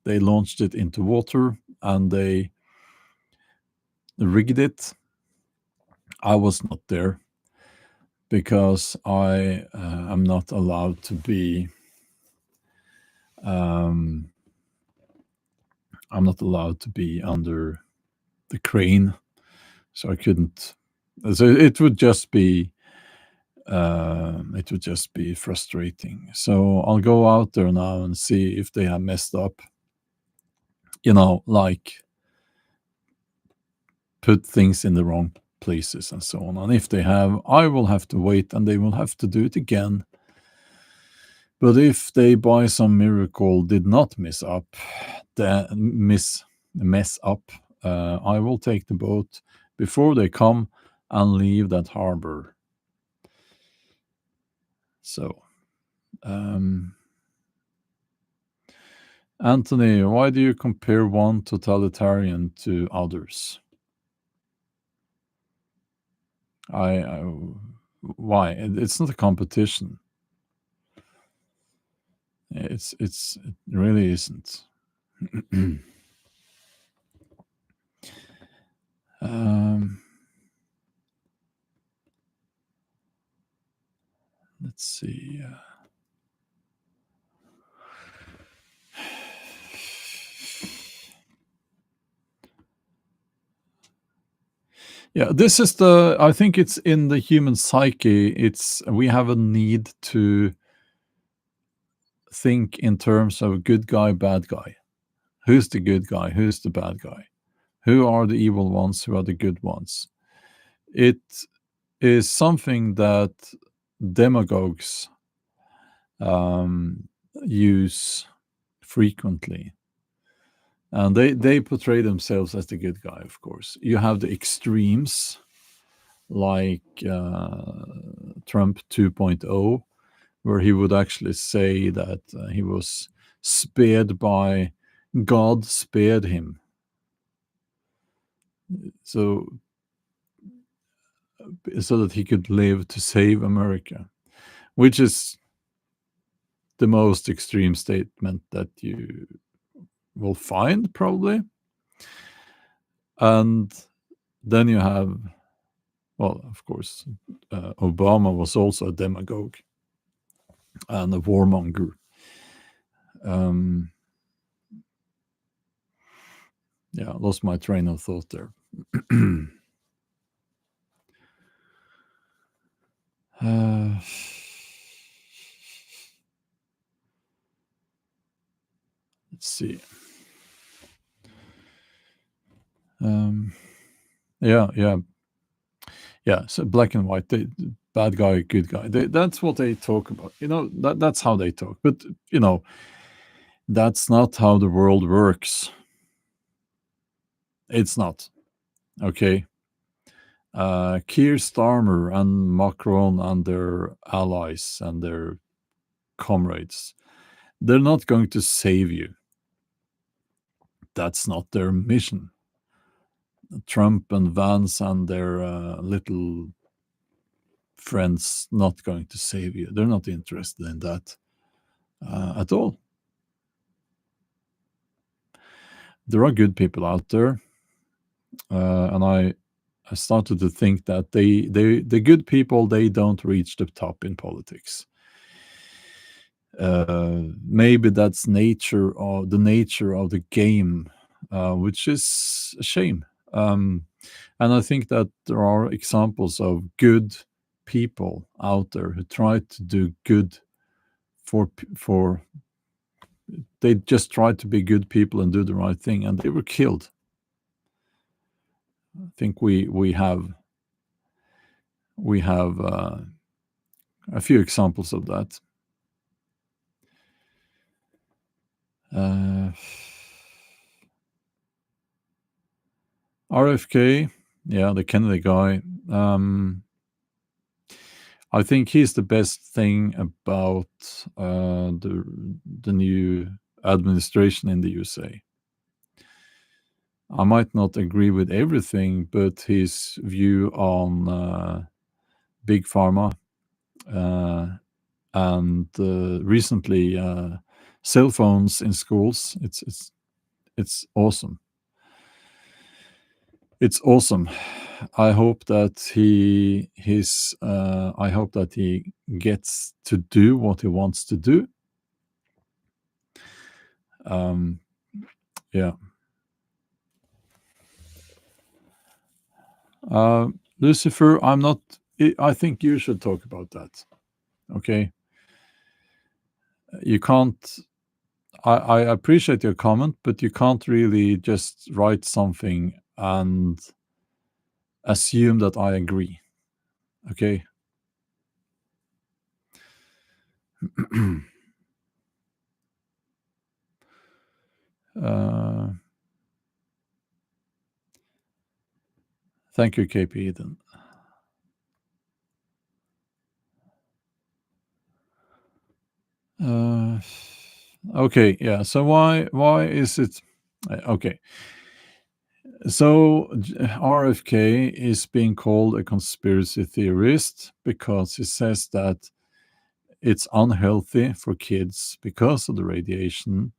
S1: they launched it into water and they rigged it. I was not there because I am not allowed to be. I'm not allowed to be under the crane, so I couldn't. So it would just be. It would just be frustrating. So I'll go out there now and see if they have messed up. Like put things in the wrong places and so on. And if they have, I will have to wait and they will have to do it again. But if they by some miracle did not mess up, I will take the boat before they come and leave that harbor. So, Anthony, why do you compare one totalitarian to others? I why? It's not a competition. It really isn't. Let's see. Yeah, this is I think it's in the human psyche. We have a need to think in terms of good guy, bad guy. Who's the good guy? Who's the bad guy? Who are the evil ones? Who are the good ones? It is something that demagogues use frequently. And they portray themselves as the good guy, of course. You have the extremes like Trump 2.0, where he would actually say that he was spared by God, spared him. So that he could live to save America, which is the most extreme statement that you will find probably. And then you have, well, of course, Obama was also a demagogue and a warmonger. Yeah, I lost my train of thought there. Let's see. Yeah. So black and white, bad guy, good guy. That's what they talk about. That's how they talk. But that's not how the world works. It's not. Okay. Keir Starmer and Macron and their allies and their comrades, they're not going to save you. That's not their mission. Trump and Vance and their little friends not going to save you. They're not interested in that at all. There are good people out there, and I started to think that the good people, they don't reach the top in politics. Maybe that's the nature of the game, which is a shame. And I think that there are examples of good people out there who try to do good for they just tried to be good people and do the right thing, and they were killed. I think we have a few examples of that. RFK, yeah, the Kennedy guy. I think he's the best thing about the new administration in the USA. I might not agree with everything, but his view on big pharma and recently cell phones in schools, it's awesome. It's awesome. I hope that he gets to do what he wants to do. Yeah. Lucifer, I think you should talk about that. Okay. You can't. I appreciate your comment, but you can't really just write something and assume that I agree. Okay. Thank you, KP Eden. Okay, yeah. So why is it okay? So RFK is being called a conspiracy theorist because he says that it's unhealthy for kids because of the radiation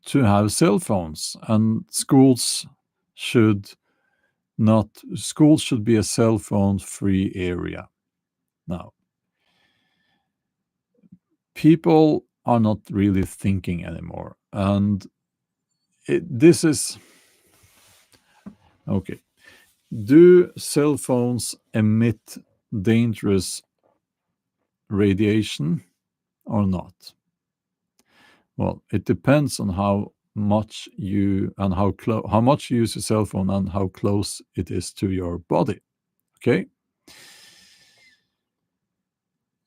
S1: to have cell phones, and schools should be a cell phone free area. Now, people are not really thinking anymore, and this is okay. Do cell phones emit dangerous radiation or not? Well, it depends on how much you use a cell phone and how close it is to your body. Okay,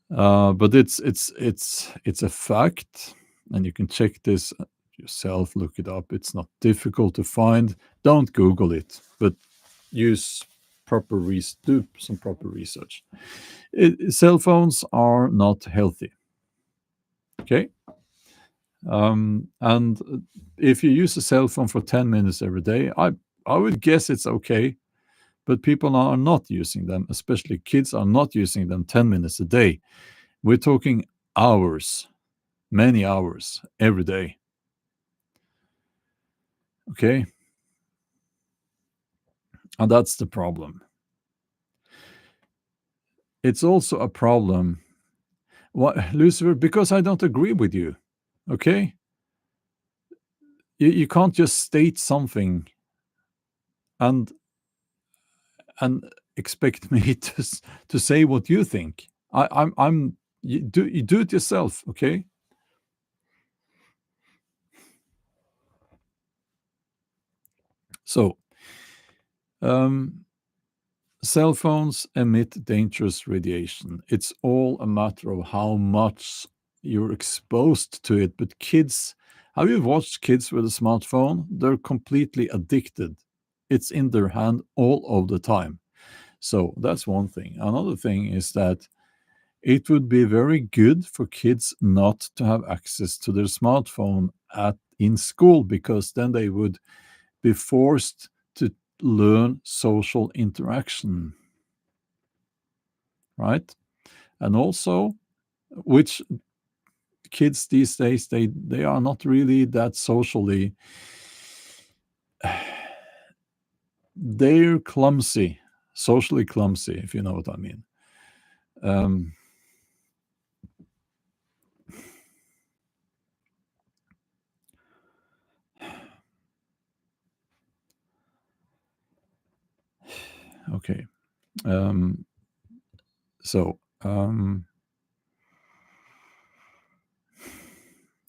S1: but it's a fact, and you can check this yourself. Look it up. It's not difficult to find. Don't Google it, but use do some proper research. Cell phones are not healthy. Okay. And if you use a cell phone for 10 minutes every day, I would guess it's okay. But people are not using them, especially kids are not using them 10 minutes a day. We're talking hours, many hours every day. Okay. And that's the problem. It's also a problem. What, Lucifer? Because I don't agree with you. Okay. You can't just state something and expect me to say what you think. You do it yourself, okay? So, cell phones emit dangerous radiation. It's all a matter of how much you're exposed to it. But kids, have you watched kids with a smartphone? They're completely addicted. It's in their hand all of the time. So that's one thing. Another thing is that it would be very good for kids not to have access to their smartphone in school, because then they would be forced to learn social interaction. right? And also, which kids these days, they are not really that socially, they're clumsy, socially clumsy, if you know what I mean. Um, okay. Um, so,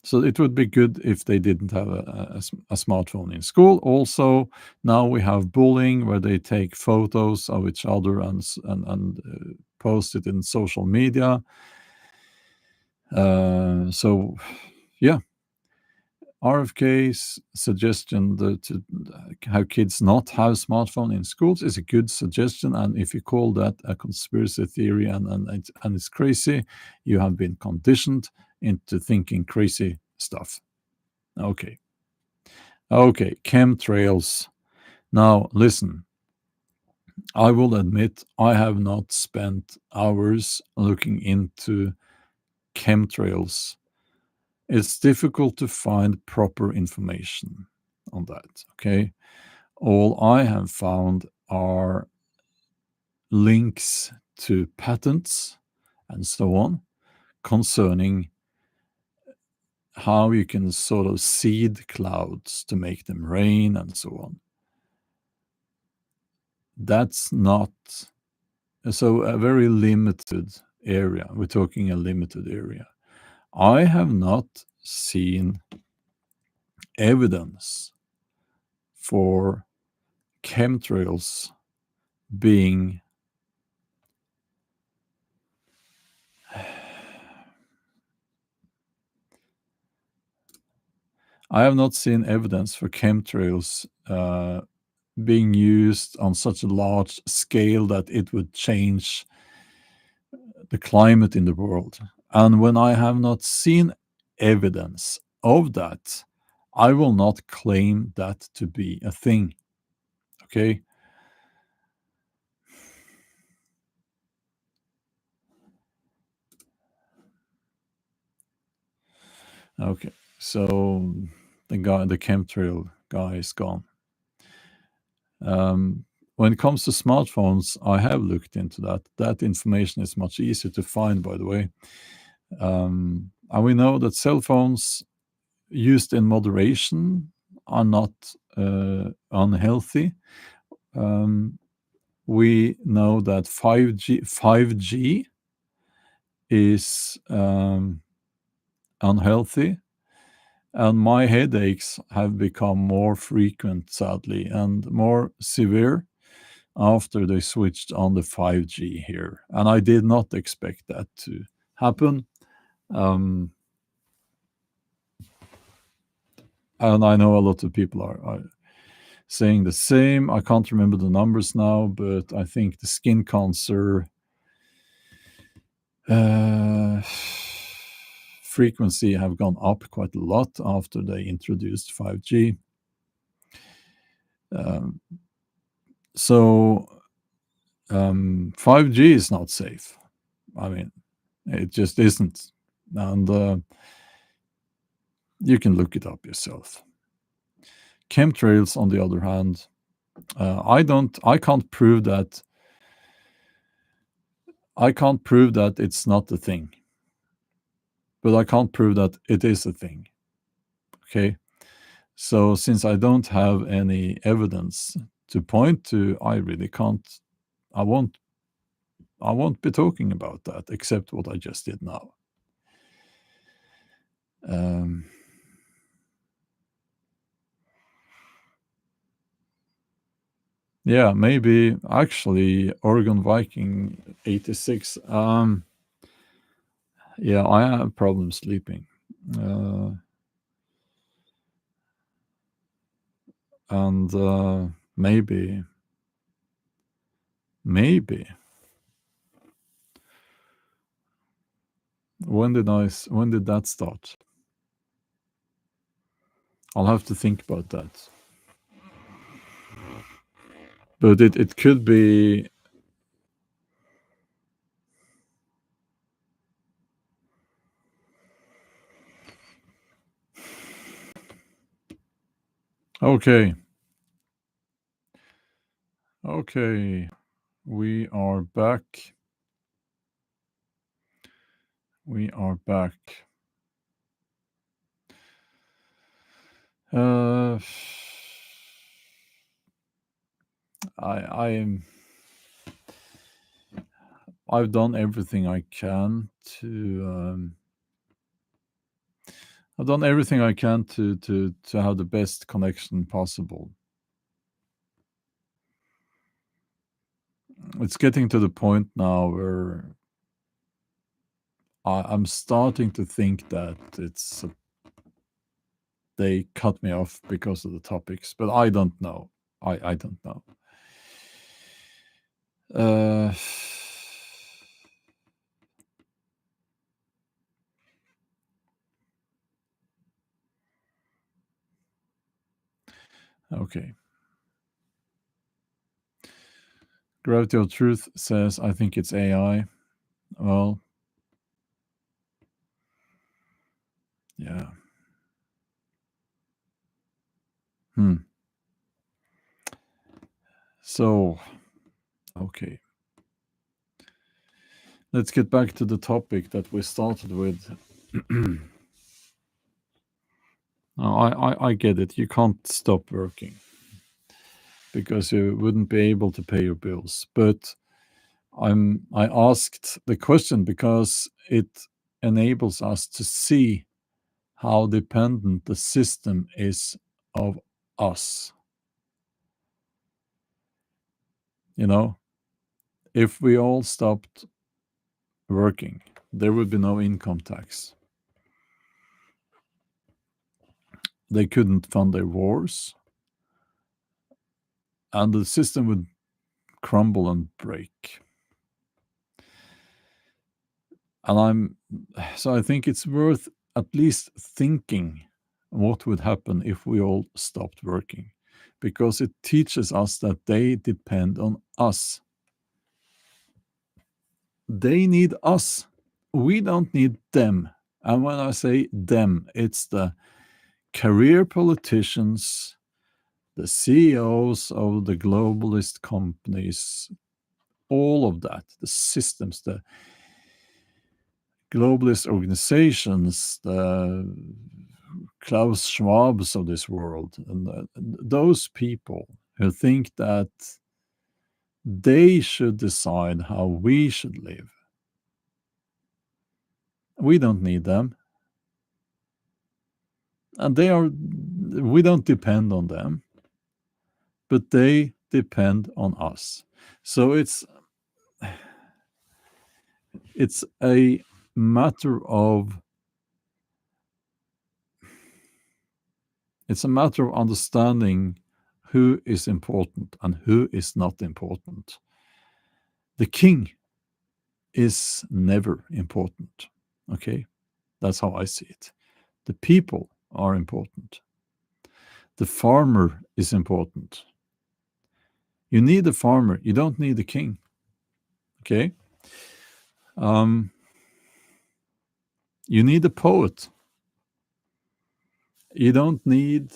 S1: so it would be good if they didn't have a smartphone in school. Also, now we have bullying where they take photos of each other and post it in social media. So, yeah, RFK's suggestion to have kids not have smartphone in schools is a good suggestion, and if you call that a conspiracy theory and it's crazy, you have been conditioned into thinking crazy stuff. Okay, okay, chemtrails. Now listen, I will admit I have not spent hours looking into chemtrails. It's difficult to find proper information on that. Okay. All I have found are links to patents and so on concerning how you can sort of seed clouds to make them rain and so on. That's not so a very limited area. We're talking a limited area. I have not seen evidence for chemtrails being I have not seen evidence for chemtrails being used on such a large scale that it would change the climate in the world. And when I have not seen evidence of that, I will not claim that to be a thing. Okay. Okay. So the chemtrail guy is gone. When it comes to smartphones, I have looked into that. That information is much easier to find, by the way. And we know that cell phones used in moderation are not unhealthy. Um, we know that 5G is unhealthy, and my headaches have become more frequent, sadly, and more severe after they switched on the 5G here. And I did not expect that to happen. Um, and I know a lot of people are saying the same. I can't remember the numbers now, but I think the skin cancer uh, frequency have gone up quite a lot after they introduced 5G. Um, so 5G is not safe. I mean, it just isn't. And you can look it up yourself. Chemtrails, on the other hand, I can't prove that. I can't prove that it's not a thing, but I can't prove that it is a thing. Okay. So since I don't have any evidence to point to, I really can't. I won't. I won't be talking about that except what I just did now. Um, yeah, maybe actually Oregon Viking 86. Yeah, I have problems sleeping. Uh, and maybe when did that start? I'll have to think about that. But it could be Okay. Okay. We are back. We are back. Uh, I am. I've done everything I can to. I've done everything I can to have the best connection possible. It's getting to the point now where I'm starting to think that they cut me off because of the topics, but I don't know. I don't know. Uh, okay. Gravity of Truth says, I think it's AI. Well, yeah. Hmm. So, okay. Let's get back to the topic that we started with. Now, I get it. You can't stop working because you wouldn't be able to pay your bills. But I asked the question because it enables us to see how dependent the system is of us. You know, if we all stopped working, there would be no income tax. They couldn't fund their wars, and the system would crumble and break. And so I think it's worth at least thinking what would happen if we all stopped working, because it teaches us that they depend on us. They need us. We don't need them. And when I say them, it's the career politicians, the CEOs of the globalist companies, all of that, the systems, the globalist organizations, the Klaus Schwabs of this world, and those people who think that they should decide how we should live. We don't need them. And we don't depend on them, but they depend on us. So it's a matter of understanding who is important and who is not important. The king is never important. Okay? That's how I see it. The people are important. The farmer is important. You need a farmer, you don't need a king. Okay? You need a poet. You don't need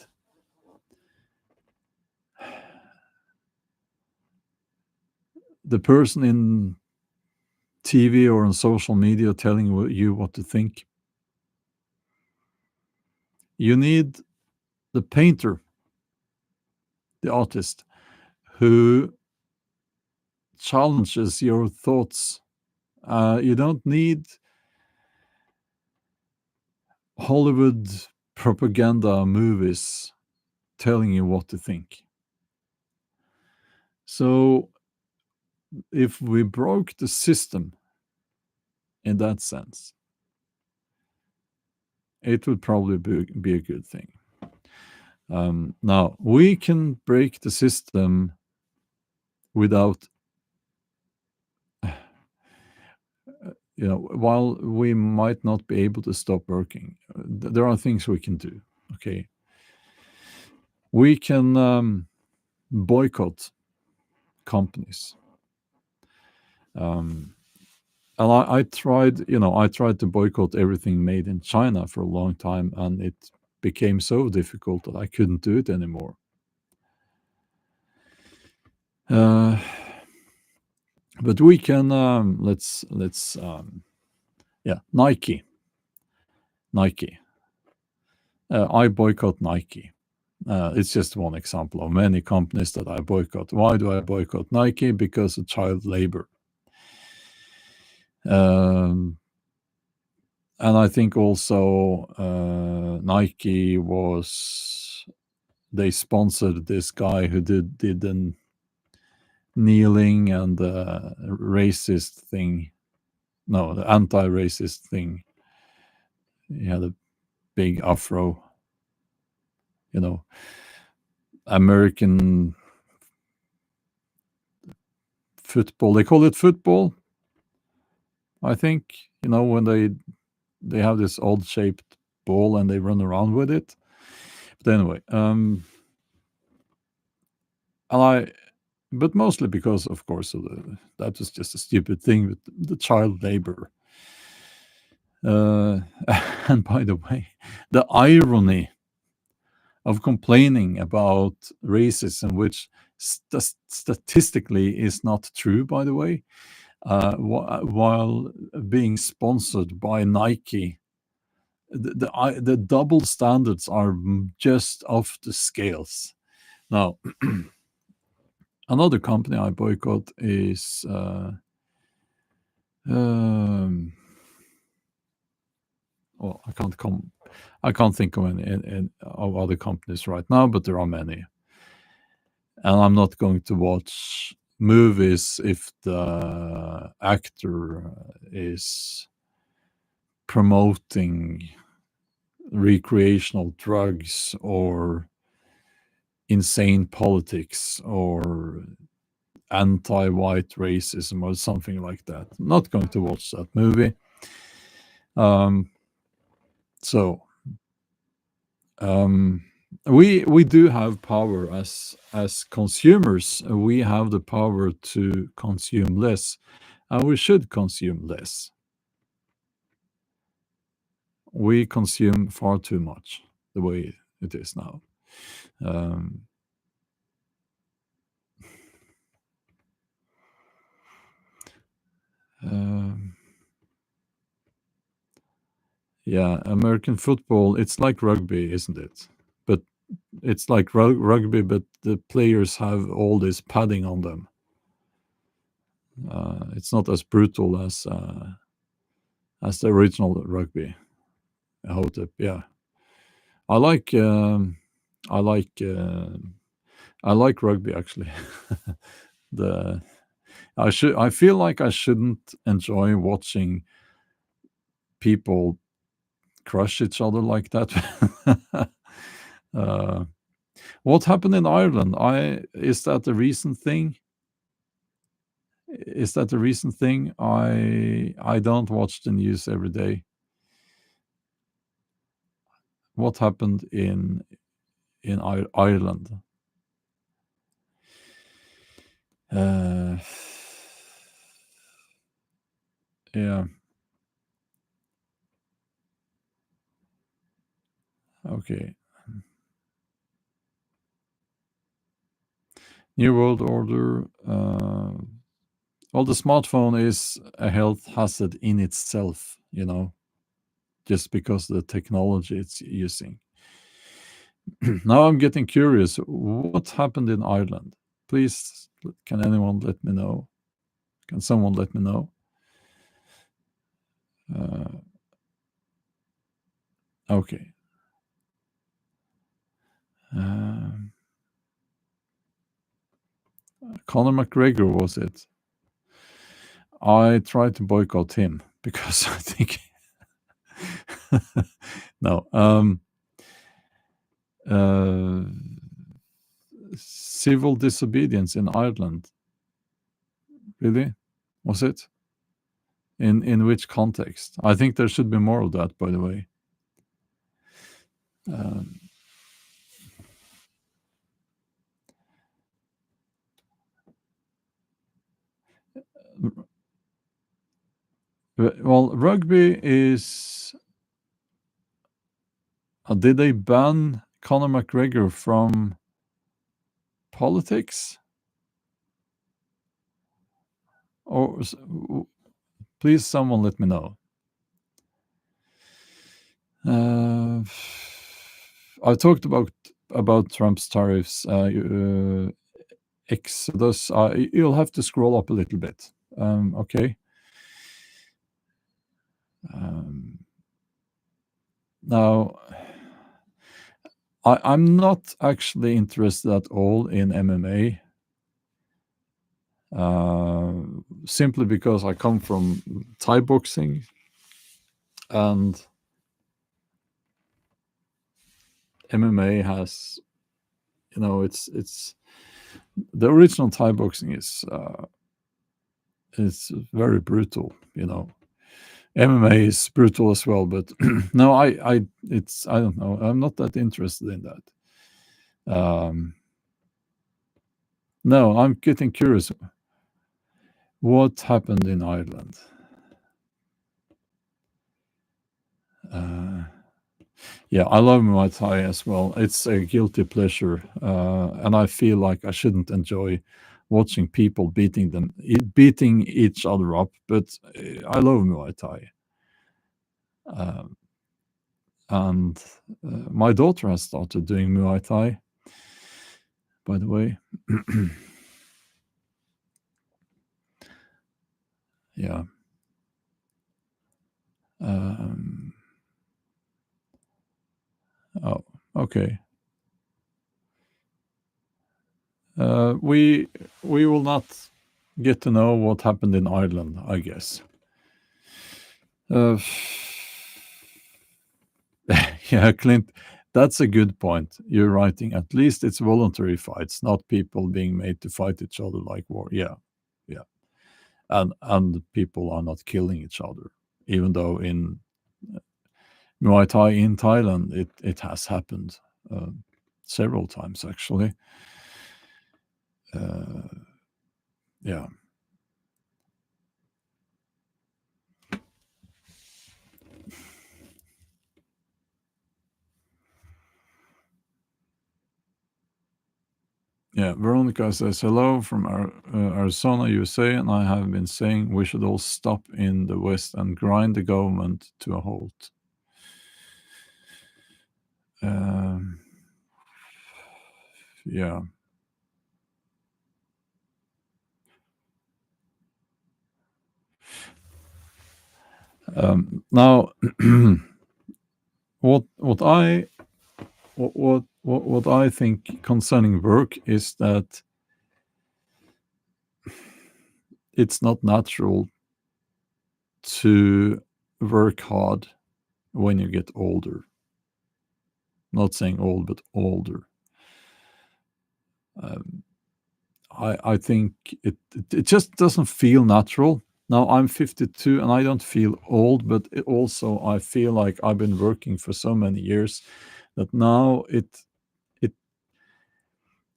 S1: the person in TV or on social media telling you what to think. You need the painter, the artist, who challenges your thoughts. You don't need Hollywood propaganda movies telling you what to think. So, if we broke the system in that sense, it would probably be a good thing. Now, we can break the system without, while we might not be able to stop working, there are things we can do. Okay. We can boycott companies. And I tried to boycott everything made in China for a long time, and it became so difficult that I couldn't do it anymore. Uh, but we can let's yeah, Nike. I boycott Nike. It's just one example of many companies that I boycott. Why do I boycott Nike? Because of child labor. Um, and I think also Nike was they sponsored this guy who did an kneeling and racist thing. No, the anti-racist thing. He had a big afro, you know, American football. They call it football, I think. You know, when they have this odd shaped ball and they run around with it. But anyway, and I, but mostly because, of course, of that was just a stupid thing with the child labor. Uh, and by the way, the irony of complaining about racism, which statistically is not true, by the way, while being sponsored by Nike. The double standards are just off the scales. Now, another company I boycott is well, I can't think of any of other companies right now, but there are many. And I'm not going to watch movies if the actor is promoting recreational drugs or insane politics or anti-white racism or something like that. Not going to watch that movie. Um, so we do have power as consumers. We have the power to consume less, and we should consume less. We consume far too much the way it is now. Um, um, yeah, American football, it's like rugby, isn't it? But it's like rugby, but the players have all this padding on them. It's not as brutal as the original rugby. Hotep, yeah. I like I like I like rugby actually. the I feel like I shouldn't enjoy watching people crush each other like that. uh, what happened in Ireland? I is that a recent thing? Is that a recent thing? I don't watch the news every day. What happened in Ireland? Uh, yeah. Okay. New World Order. Well, the smartphone is a health hazard in itself, just because of the technology it's using. Now I'm getting curious. What happened in Ireland? Please, can anyone let me know? Can someone let me know? Okay. Um, Conor McGregor was it? I tried to boycott him because I think no. Uh, Civil disobedience in Ireland. Really? Was it? In which context? I think there should be more of that, by the way. Um, well, rugby is. Did they ban Conor McGregor from politics? Or please, someone let me know. Uh, I talked about Trump's tariffs. Exodus. You'll have to scroll up a little bit. Okay. Now, I'm not actually interested at all in MMA. Simply because I come from Thai boxing, and MMA has, it's the original Thai boxing is very brutal. MMA is brutal as well, but no, I don't know. I'm not that interested in that. No, I'm getting curious. What happened in Ireland? Uh, yeah, I love Muay Thai as well. It's a guilty pleasure, and I feel like I shouldn't enjoy watching people beating each other up. But I love Muay Thai, um, and my daughter has started doing Muay Thai. By the way, yeah. Um, oh, okay. We will not get to know what happened in Ireland, I guess. Uh, yeah, Clint, that's a good point. You're writing. At least it's voluntary fights, not people being made to fight each other like war. Yeah, yeah, and people are not killing each other, even though in Muay Thai in Thailand it has happened several times actually. Uh, yeah. Yeah, Veronica says hello from Arizona, USA, and I have been saying we should all stop in the West and grind the government to a halt. Um, yeah. Now, what I what I think concerning work is that it's not natural to work hard when you get older. Not saying old, but older. Um, I think it just doesn't feel natural. Now I'm 52 and I don't feel old, but also I feel like I've been working for so many years that now it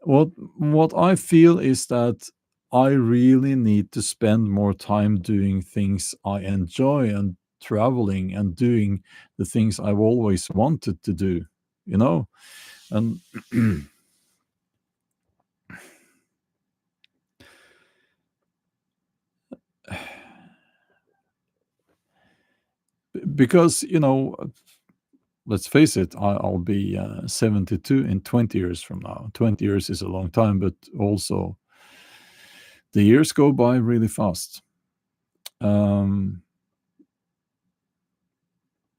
S1: what I feel is that I really need to spend more time doing things I enjoy and traveling and doing the things I've always wanted to do, you know? And because, let's face it, I'll be 72 in 20 years from now. 20 years is a long time, but also the years go by really fast. Um,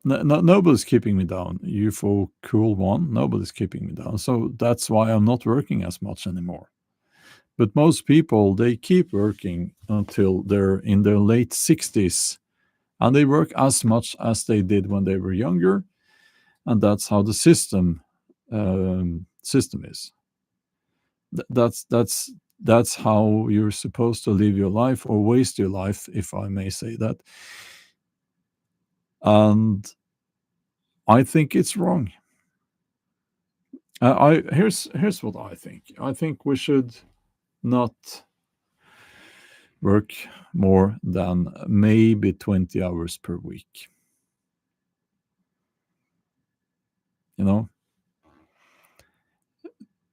S1: nobody's keeping me down. UFO cool one, nobody's keeping me down. So that's why I'm not working as much anymore. But most people, they keep working until they're in their late 60s and they work as much as they did when they were younger. And that's how the system is. That's how you're supposed to live your life or waste your life, if I may say that. And I think it's wrong. I here's what I think. I think we should not work more than maybe 20 hours per week. You know,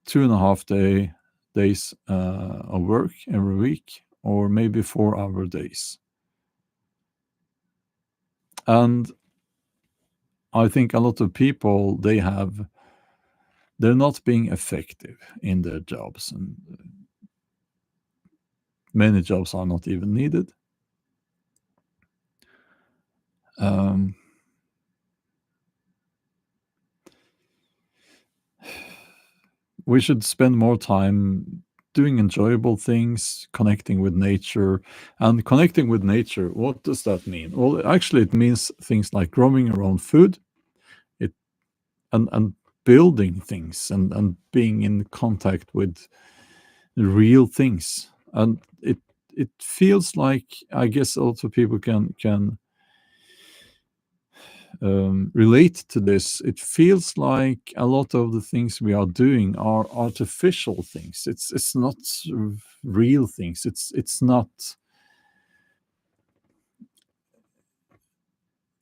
S1: 2.5 days of work every week, or maybe 4-hour days. And I think a lot of people, they're not being effective in their jobs, and many jobs are not even needed. Um, we should spend more time doing enjoyable things, connecting with nature. And connecting with nature, what does that mean? Well, actually, it means things like growing your own food, it and building things, and being in contact with real things. And it feels like, I guess, also people can relate to this. It feels like a lot of the things we are doing are artificial things. It's not real things. It's not.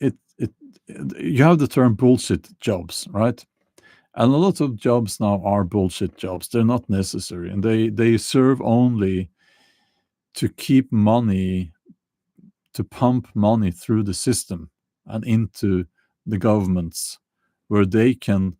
S1: It you have the term bullshit jobs, right? And a lot of jobs now are bullshit jobs. They're not necessary, and they serve only to keep money, to pump money through the system and into the governments, where they can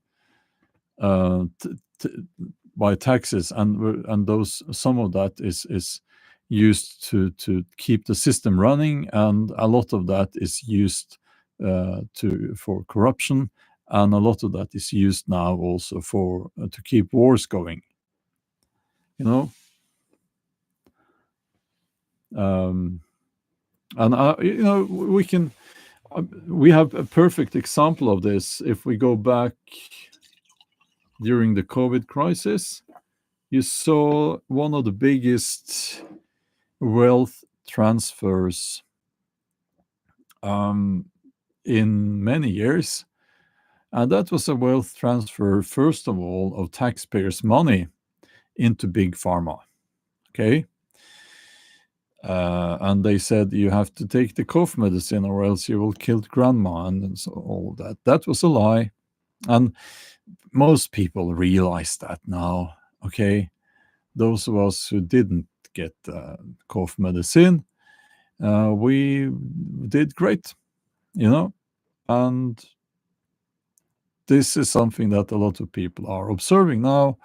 S1: by taxes, and those, some of that is used to keep the system running, and a lot of that is used to for corruption, and a lot of that is used now also for to keep wars going, you know. um, and we can we have a perfect example of this. If we go back during the COVID crisis, you saw one of the biggest wealth transfers um, in many years. And that was a wealth transfer, first of all, of taxpayers' money into big pharma. Okay. And they said you have to take the cough medicine or else you will kill grandma, and so all that. That was a lie. And most people realize that now. Okay. Those of us who didn't get cough medicine, we did great, you know. And this is something that a lot of people are observing now.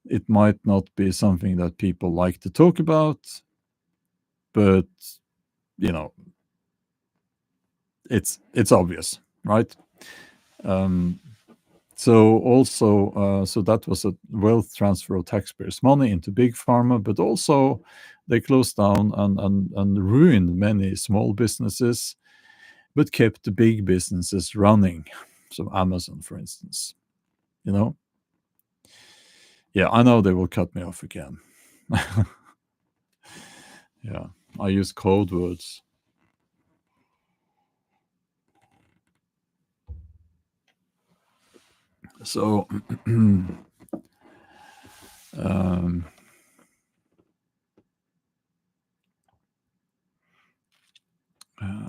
S1: It might not be something that people like to talk about, but you know, it's obvious, right? Um, so also, so that was a wealth transfer of taxpayers' money into big pharma, but also they closed down and ruined many small businesses, but kept the big businesses running. So Amazon, for instance, you know. Yeah, I know they will cut me off again. Yeah, I use code words. So, um,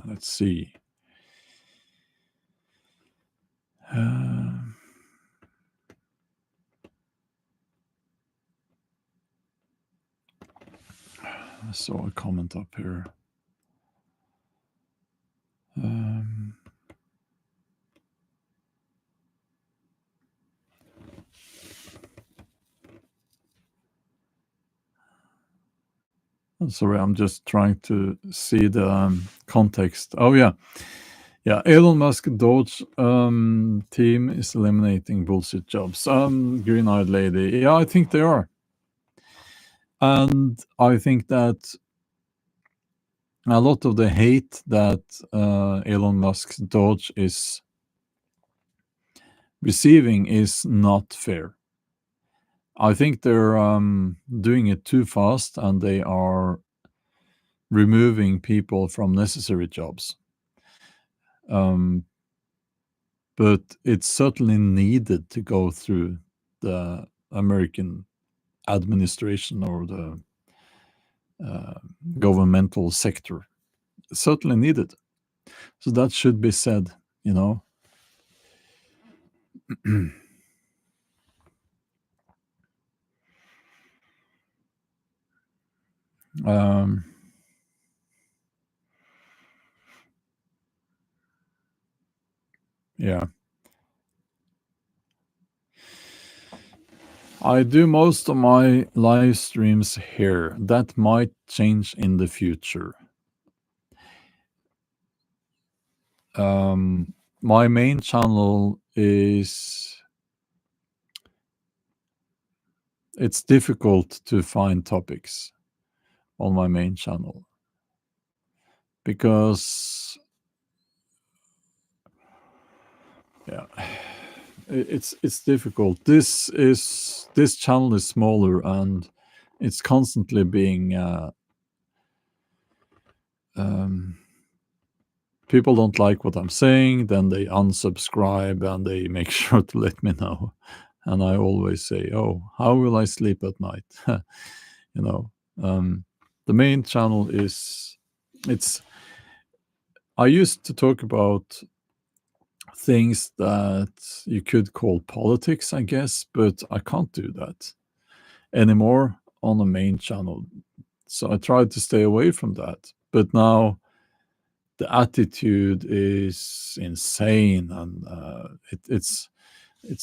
S1: let's see. Uh, I saw a comment up here. Um, Sorry, I'm just trying to see the context. Oh, yeah. Yeah, Elon Musk Doge team is eliminating bullshit jobs. Green-eyed lady. Yeah, I think they are. And I think that a lot of the hate that Elon Musk's Doge is receiving is not fair. I think they're doing it too fast, and they are removing people from necessary jobs. Um, but it's certainly needed to go through the American administration or the governmental sector. It's certainly needed. So that should be said, you know. Um, yeah. I do most of my live streams here. That might change in the future. My main channel is it's difficult to find topics on my main channel because yeah, it's difficult. This channel is smaller and it's constantly being um, people don't like what I'm saying, then they unsubscribe and they make sure to let me know. And I always say, "Oh, how will I sleep at night?" you know, the main channel is it's. I used to talk about things that you could call politics, I guess, but I can't do that anymore on the main channel. So I tried to stay away from that. But now the attitude is insane, and it's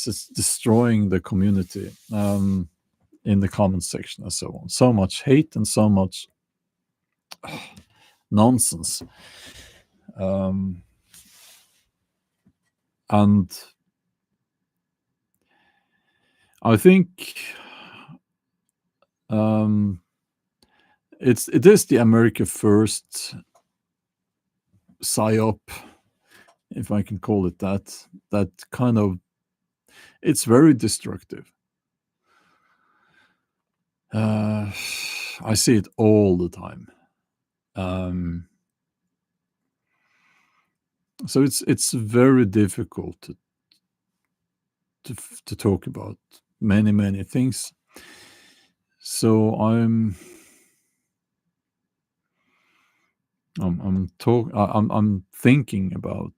S1: just destroying the community in the comment section and so on. So much hate and so much nonsense. And I think it is the America First psyop, if I can call it that. That kind of it's very destructive. I see it all the time. So it's very difficult to talk about many things. So I'm thinking about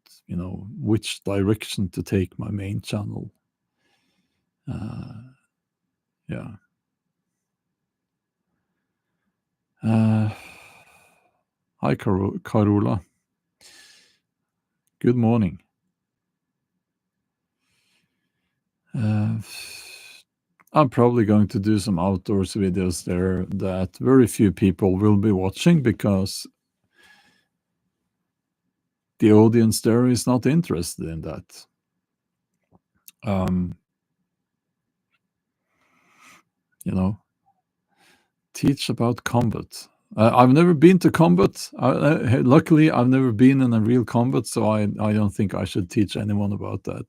S1: which direction to take my main channel. Yeah. Hi, Carola. Good morning. I'm probably going to do some outdoors videos there that very few people will be watching because the audience there is not interested in that. You know, teach about combat. I've never been to combat. Luckily, I've never been in a real combat, so I don't think I should teach anyone about that.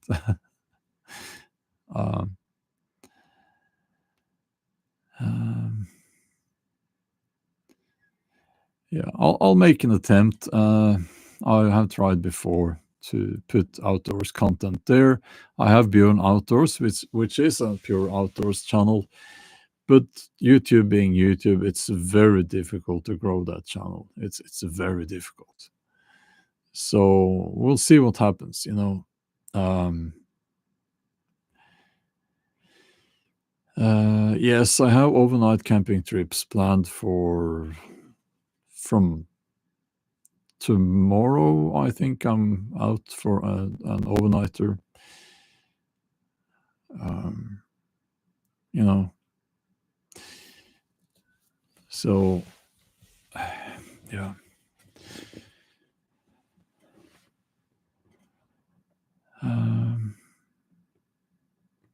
S1: um, um, yeah, I'll make an attempt. I have tried before to put outdoors content there. I have Bjorn Outdoors, which is a pure outdoors channel. But YouTube being YouTube, it's very difficult to grow that channel. It's very difficult. So we'll see what happens. Yes, I have overnight camping trips planned for from tomorrow. I think I'm out for an overnighter. Um, you know, so yeah. Um,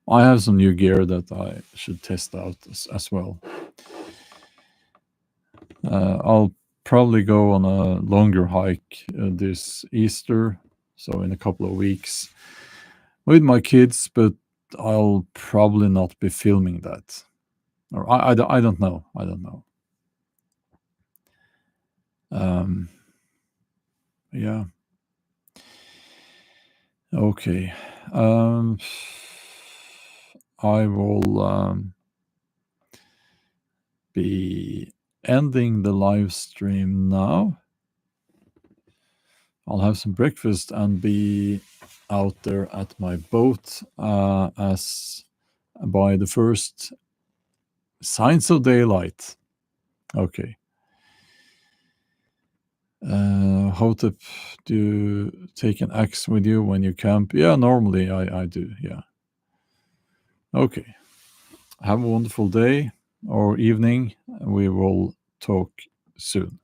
S1: I have some new gear that I should test out as well. I'll probably go on a longer hike this Easter, so in a couple of weeks with my kids, but I'll probably not be filming that. Or I don't know. I don't know. Yeah. Okay. I will be ending the live stream now. I'll have some breakfast and be out there at my boat as by the first signs of daylight. Okay. Hotep, do you take an axe with you when you camp? Yeah, normally I do, yeah. Okay. Have a wonderful day or evening. We will talk soon.